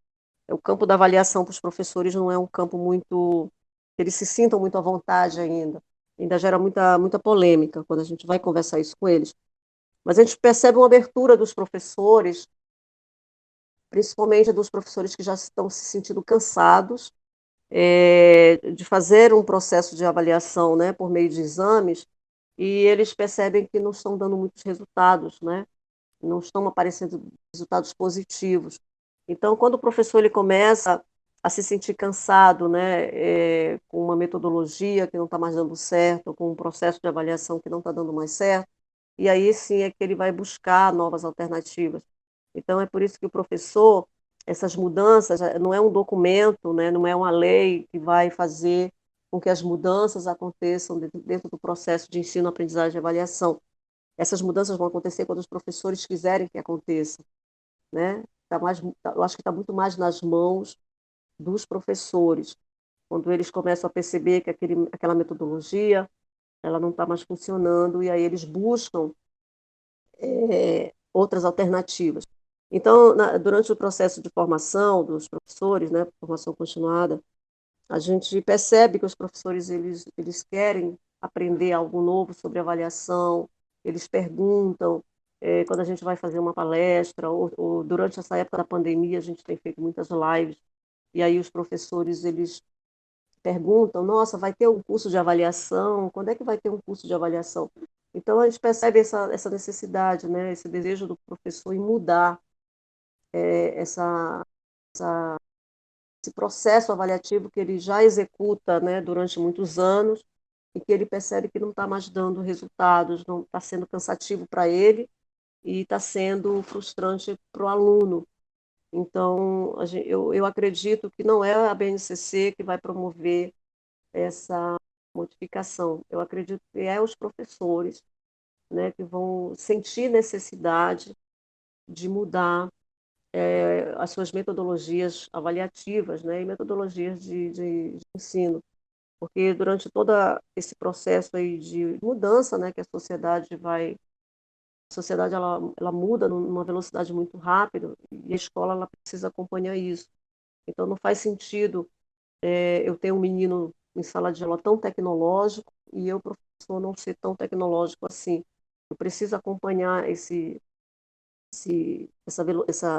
O campo da avaliação para os professores não é um campo muito... eles se sintam muito à vontade ainda. Ainda gera muita polêmica quando a gente vai conversar isso com eles. Mas a gente percebe uma abertura dos professores, principalmente dos professores que já estão se sentindo cansados de fazer um processo de avaliação, né, por meio de exames, e eles percebem que não estão dando muitos resultados, né? Não estão aparecendo resultados positivos. Então, quando o professor ele começa a se sentir cansado, né, com uma metodologia que não está mais dando certo, com um processo de avaliação que não está dando mais certo, e aí sim é que ele vai buscar novas alternativas. Então, é por isso que o professor essas mudanças, não é um documento, né, não é uma lei que vai fazer com que as mudanças aconteçam dentro do processo de ensino, aprendizagem e avaliação. Essas mudanças vão acontecer quando os professores quiserem que aconteça, né? Eu acho que está muito mais nas mãos dos professores, quando eles começam a perceber que aquela metodologia ela não está mais funcionando e aí eles buscam outras alternativas. Então, durante o processo de formação dos professores, né, formação continuada, a gente percebe que os professores eles querem aprender algo novo sobre avaliação, eles perguntam, quando a gente vai fazer uma palestra, ou durante essa época da pandemia, a gente tem feito muitas lives, e aí os professores eles perguntam, nossa, vai ter um curso de avaliação? Quando é que vai ter um curso de avaliação? Então, a gente percebe essa necessidade, né, esse desejo do professor em mudar essa, esse processo avaliativo que ele já executa, né, durante muitos anos e que ele percebe que não está mais dando resultados, não está sendo cansativo para ele e está sendo frustrante para o aluno. Então, eu acredito que não é a BNCC que vai promover essa modificação. Eu acredito que é os professores, né, que vão sentir necessidade de mudar as suas metodologias avaliativas, né, e metodologias de ensino, porque durante todo esse processo aí de mudança, né, que a sociedade ela muda numa velocidade muito rápida e a escola ela precisa acompanhar isso. Então não faz sentido eu ter um menino em sala de aula tão tecnológico e eu, professor, não ser tão tecnológico assim. Eu preciso acompanhar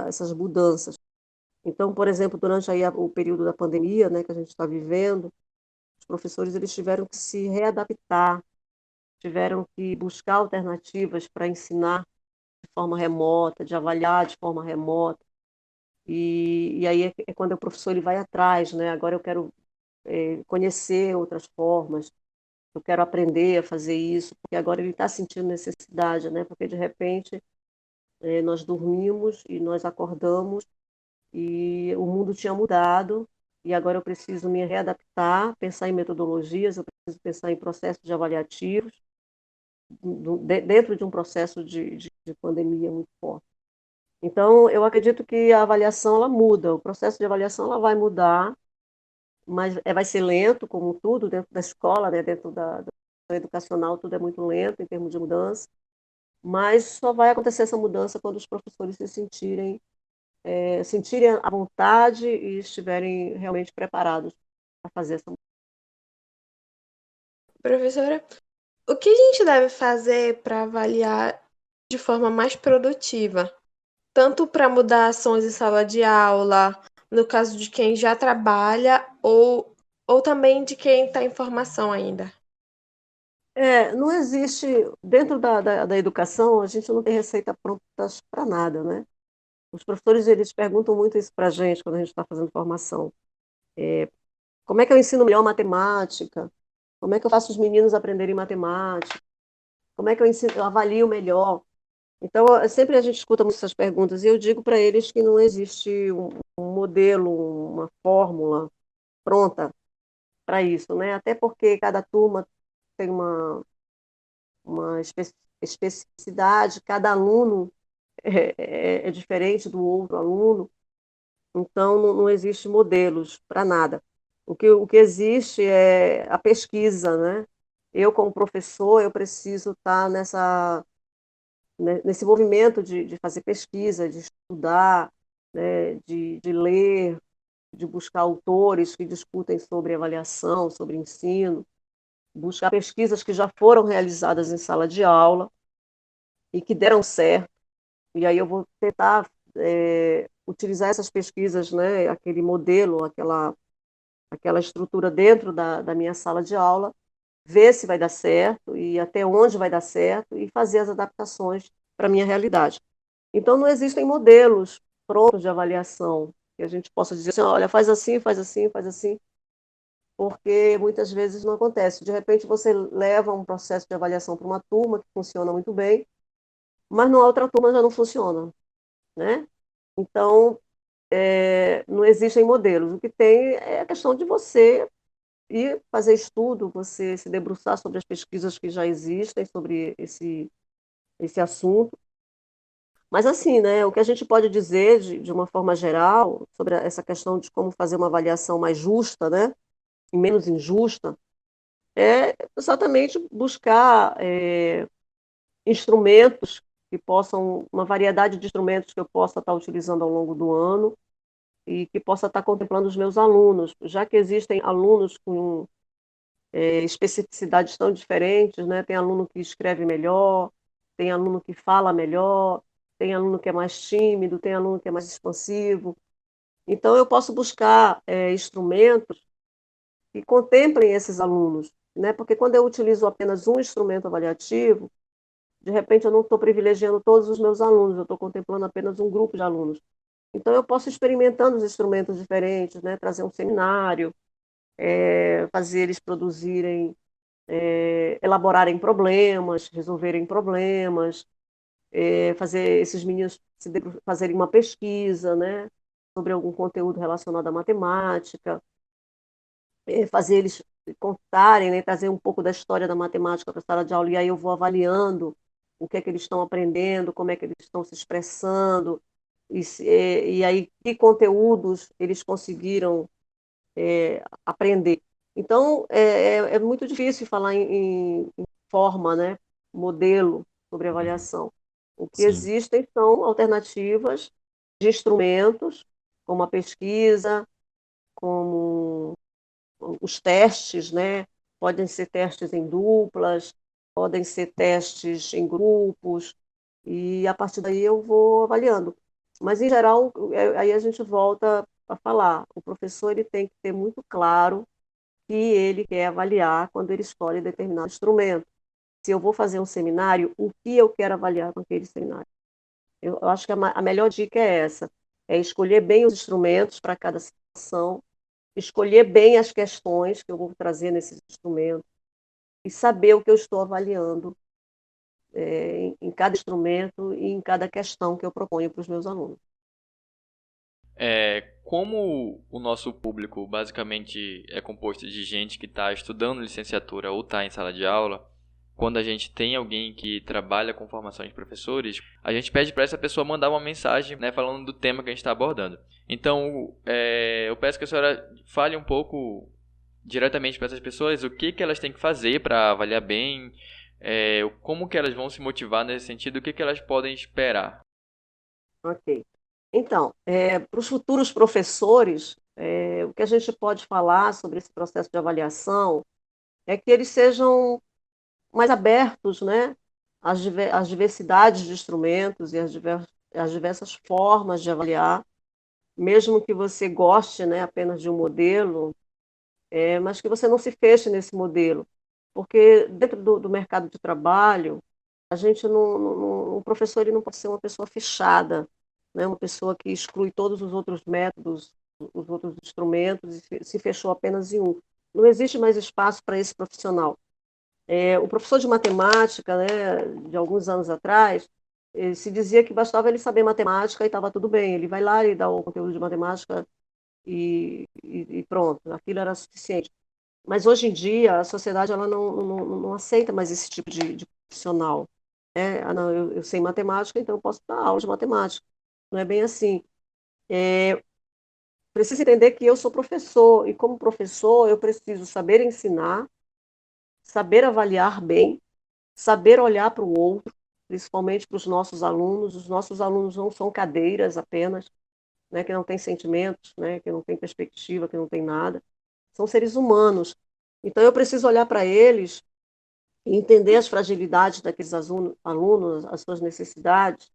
essas mudanças. Então, por exemplo, durante aí o período da pandemia, né, que a gente está vivendo, os professores eles tiveram que se readaptar, tiveram que buscar alternativas para ensinar de forma remota, de avaliar de forma remota. E aí é quando o professor ele vai atrás, né? Agora eu quero conhecer outras formas, eu quero aprender a fazer isso, porque agora ele está sentindo necessidade, né? Porque de repente nós dormimos e nós acordamos e o mundo tinha mudado e agora eu preciso me readaptar, pensar em metodologias, eu preciso pensar em processos de avaliativos dentro de um processo de pandemia muito forte. Então, eu acredito que a avaliação ela muda, o processo de avaliação ela vai mudar, mas vai ser lento, como tudo dentro da escola, né, dentro da educacional, tudo é muito lento em termos de mudança, mas só vai acontecer essa mudança quando os professores se sentirem a vontade e estiverem realmente preparados para fazer essa mudança. Professora, o que a gente deve fazer para avaliar de forma mais produtiva? Tanto para mudar ações em sala de aula, no caso de quem já trabalha, ou também de quem está em formação ainda. Não existe, dentro da educação, a gente não tem receita pronta para nada, né? Os professores, eles perguntam muito isso para a gente quando a gente está fazendo formação. Como é que eu ensino melhor matemática? Como é que eu faço os meninos aprenderem matemática? Como é que eu avalio melhor? Então, sempre a gente escuta muitas essas perguntas e eu digo para eles que não existe um modelo, uma fórmula pronta para isso, né? Até porque cada turma tem uma especificidade, cada aluno é diferente do outro aluno, então não existe modelos para nada. O que existe é a pesquisa, né? Eu, como professor, eu preciso estar nesse movimento de fazer pesquisa, de estudar, né? De ler, de buscar autores que discutem sobre avaliação, sobre ensino, buscar pesquisas que já foram realizadas em sala de aula e que deram certo. E aí eu vou tentar utilizar essas pesquisas, né, aquele modelo, aquela estrutura dentro da minha sala de aula, ver se vai dar certo e até onde vai dar certo e fazer as adaptações para a minha realidade. Então, não existem modelos prontos de avaliação que a gente possa dizer assim, olha, faz assim, faz assim, faz assim, porque muitas vezes não acontece. De repente, você leva um processo de avaliação para uma turma que funciona muito bem, mas na outra turma já não funciona, né? Então, não existem modelos. O que tem é a questão de você ir fazer estudo, você se debruçar sobre as pesquisas que já existem sobre esse assunto. Mas assim, né, o que a gente pode dizer de uma forma geral sobre essa questão de como fazer uma avaliação mais justa, né, e menos injusta, é exatamente buscar instrumentos que possam, uma variedade de instrumentos que eu possa estar utilizando ao longo do ano e que possa estar contemplando os meus alunos, já que existem alunos com especificidades tão diferentes, né? Tem aluno que escreve melhor, tem aluno que fala melhor, tem aluno que é mais tímido, tem aluno que é mais expansivo. Então, eu posso buscar instrumentos que contemplem esses alunos, né? Porque quando eu utilizo apenas um instrumento avaliativo, de repente eu não estou privilegiando todos os meus alunos, eu estou contemplando apenas um grupo de alunos. Então, eu posso ir experimentando os instrumentos diferentes, né? Trazer um seminário, fazer eles produzirem, elaborarem problemas, resolverem problemas, fazer esses meninos fazerem uma pesquisa, né? Sobre algum conteúdo relacionado à matemática, fazer eles contarem, né? Trazer um pouco da história da matemática para a sala de aula, e aí eu vou avaliando o que é que eles estão aprendendo, como é que eles estão se expressando, e aí que conteúdos eles conseguiram aprender. Então, é muito difícil falar em forma, né, modelo sobre Uhum. avaliação. O que Sim, existem são alternativas de instrumentos, como a pesquisa, como os testes, né? Podem ser testes em duplas, podem ser testes em grupos, e a partir daí eu vou avaliando. Mas, em geral, aí a gente volta a falar, o professor ele tem que ter muito claro que ele quer avaliar quando ele escolhe determinado instrumento. Se eu vou fazer um seminário, o que eu quero avaliar com aquele seminário? Eu acho que a melhor dica é essa, é escolher bem os instrumentos para cada situação, escolher bem as questões que eu vou trazer nesses instrumentos e saber o que eu estou avaliando em cada instrumento e em cada questão que eu proponho para os meus alunos. Como o nosso público basicamente é composto de gente que está estudando licenciatura ou está em sala de aula, quando a gente tem alguém que trabalha com formação de professores, a gente pede para essa pessoa mandar uma mensagem, né, falando do tema que a gente está abordando. Então, eu peço que a senhora fale um pouco diretamente para essas pessoas o que elas têm que fazer para avaliar bem, como que elas vão se motivar nesse sentido, o que elas podem esperar. Ok. Então, para os futuros professores, o que a gente pode falar sobre esse processo de avaliação é que eles sejam mais abertos, né, às diversidades de instrumentos e às diversas formas de avaliar, mesmo que você goste, né, apenas de um modelo, mas que você não se feche nesse modelo, porque dentro do mercado de trabalho, a gente o professor ele não pode ser uma pessoa fechada, né, uma pessoa que exclui todos os outros métodos, os outros instrumentos e se fechou apenas em um. Não existe mais espaço para esse profissional. O professor de matemática, né, de alguns anos atrás, se dizia que bastava ele saber matemática e estava tudo bem. Ele vai lá e dá o conteúdo de matemática e pronto, aquilo era suficiente. Mas hoje em dia a sociedade ela não aceita mais esse tipo de profissional. Né? Ah, não, eu sei matemática, então eu posso dar aula de matemática. Não é bem assim. Preciso entender que eu sou professor e como professor eu preciso saber ensinar, saber avaliar bem, saber olhar para o outro, principalmente para os nossos alunos. Os nossos alunos não são cadeiras apenas, né, que não têm sentimentos, né, que não têm perspectiva, que não têm nada. São seres humanos. Então eu preciso olhar para eles e entender as fragilidades daqueles alunos, as suas necessidades,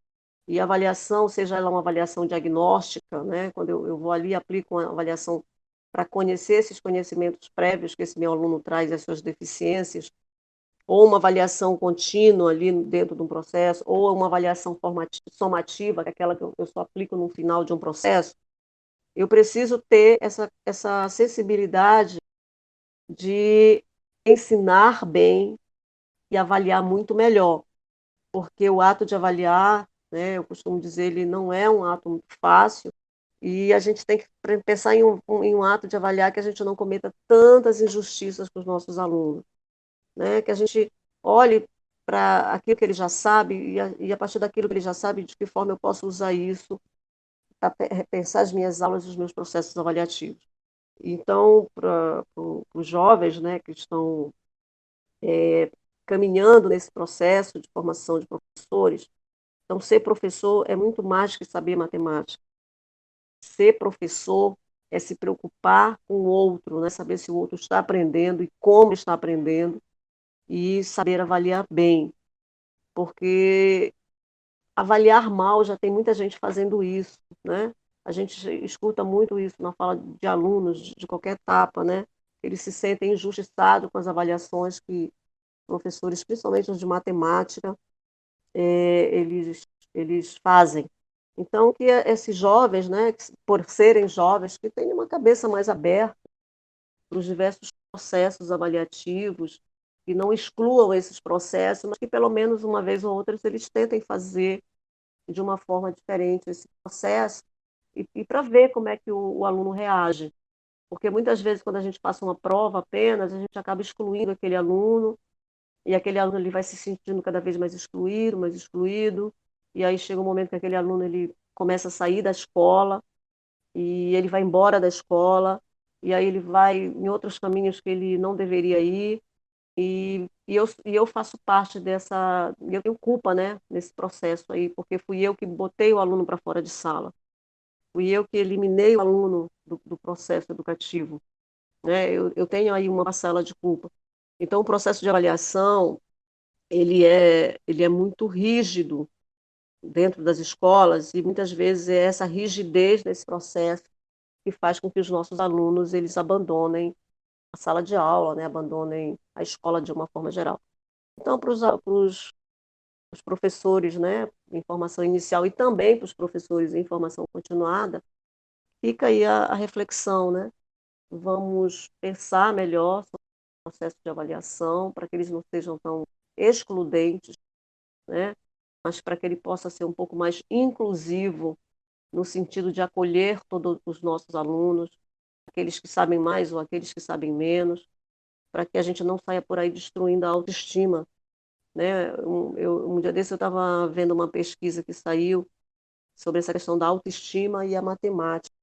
e a avaliação, seja ela uma avaliação diagnóstica, né, quando eu vou ali e aplico uma avaliação para conhecer esses conhecimentos prévios que esse meu aluno traz, as suas deficiências, ou uma avaliação contínua ali dentro de um processo, ou uma avaliação somativa, que é aquela que eu só aplico no final de um processo, eu preciso ter essa sensibilidade de ensinar bem e avaliar muito melhor, porque o ato de avaliar, né, eu costumo dizer, ele não é um ato muito fácil, E a gente tem que pensar em um ato de avaliar que a gente não cometa tantas injustiças com os nossos alunos, né? Que a gente olhe para aquilo que ele já sabe e a partir daquilo que ele já sabe, de que forma eu posso usar isso para repensar as minhas aulas e os meus processos avaliativos. Então, para os jovens, né, que estão caminhando nesse processo de formação de professores, então ser professor é muito mais que saber matemática. Ser professor é se preocupar com o outro, né? Saber se o outro está aprendendo e como está aprendendo e saber avaliar bem, porque avaliar mal já tem muita gente fazendo isso, né? A gente escuta muito isso na fala de alunos de qualquer etapa, né? Eles se sentem injustiçados com as avaliações que professores, principalmente os de matemática, eles fazem. Então, que esses jovens, né, por serem jovens, que têm uma cabeça mais aberta para os diversos processos avaliativos, que não excluam esses processos, mas que pelo menos uma vez ou outra eles tentem fazer de uma forma diferente esse processo e para ver como é que o aluno reage. Porque muitas vezes, quando a gente passa uma prova apenas, a gente acaba excluindo aquele aluno, e aquele aluno ele vai se sentindo cada vez mais excluído, e aí chega um momento que aquele aluno ele começa a sair da escola, e ele vai embora da escola, e aí ele vai em outros caminhos que ele não deveria ir, e eu faço parte dessa, eu tenho culpa, né, nesse processo aí, porque fui eu que botei o aluno para fora de sala, fui eu que eliminei o aluno do processo educativo, né, eu tenho aí uma parcela de culpa. Então, o processo de avaliação, ele é muito rígido dentro das escolas e muitas vezes é essa rigidez desse processo que faz com que os nossos alunos eles abandonem a sala de aula, né, abandonem a escola de uma forma geral. Então, para os professores, né, em formação inicial e também para os professores em formação continuada, fica aí a reflexão, né? Vamos pensar melhor sobre o processo de avaliação para que eles não sejam tão excludentes, né? Mas para que ele possa ser um pouco mais inclusivo no sentido de acolher todos os nossos alunos, aqueles que sabem mais ou aqueles que sabem menos, para que a gente não saia por aí destruindo a autoestima, né? Um dia desse eu estava vendo uma pesquisa que saiu sobre essa questão da autoestima e a matemática.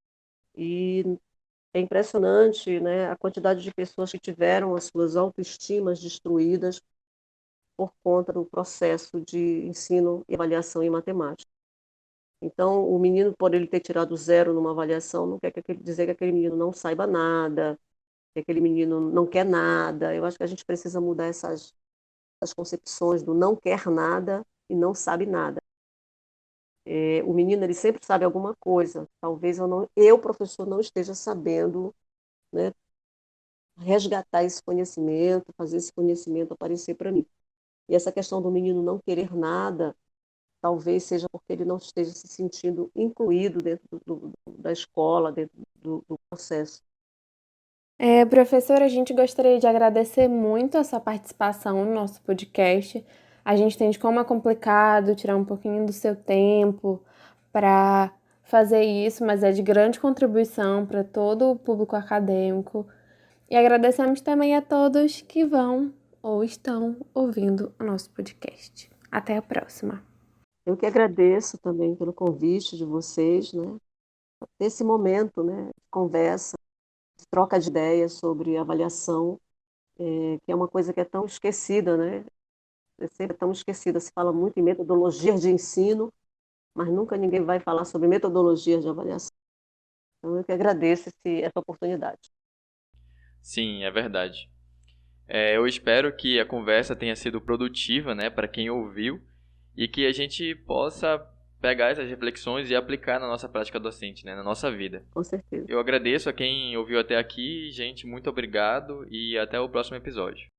E é impressionante, né, a quantidade de pessoas que tiveram as suas autoestimas destruídas por conta do processo de ensino e avaliação em matemática. Então, o menino, por ele ter tirado zero numa avaliação, não quer dizer que aquele menino não saiba nada, que aquele menino não quer nada. Eu acho que a gente precisa mudar essas concepções do não quer nada e não sabe nada. O menino, ele sempre sabe alguma coisa. Talvez eu, professor, não esteja sabendo, né, resgatar esse conhecimento, fazer esse conhecimento aparecer para mim. E essa questão do menino não querer nada, talvez seja porque ele não esteja se sentindo incluído dentro da escola, dentro do processo. Professora, a gente gostaria de agradecer muito a sua participação no nosso podcast. A gente entende como é complicado tirar um pouquinho do seu tempo para fazer isso, mas é de grande contribuição para todo o público acadêmico. E agradecemos também a todos que vão ou estão ouvindo o nosso podcast. Até a próxima. Eu que agradeço também pelo convite de vocês, né, esse momento, né, de conversa, de troca de ideias sobre avaliação, que é uma coisa que é tão esquecida, né? É sempre tão esquecida. Se fala muito em metodologias de ensino, mas nunca ninguém vai falar sobre metodologias de avaliação. Então, eu que agradeço essa oportunidade. Sim, é verdade. Eu espero que a conversa tenha sido produtiva, né, para quem ouviu e que a gente possa pegar essas reflexões e aplicar na nossa prática docente, né, na nossa vida. Com certeza. Eu agradeço a quem ouviu até aqui, gente, muito obrigado e até o próximo episódio.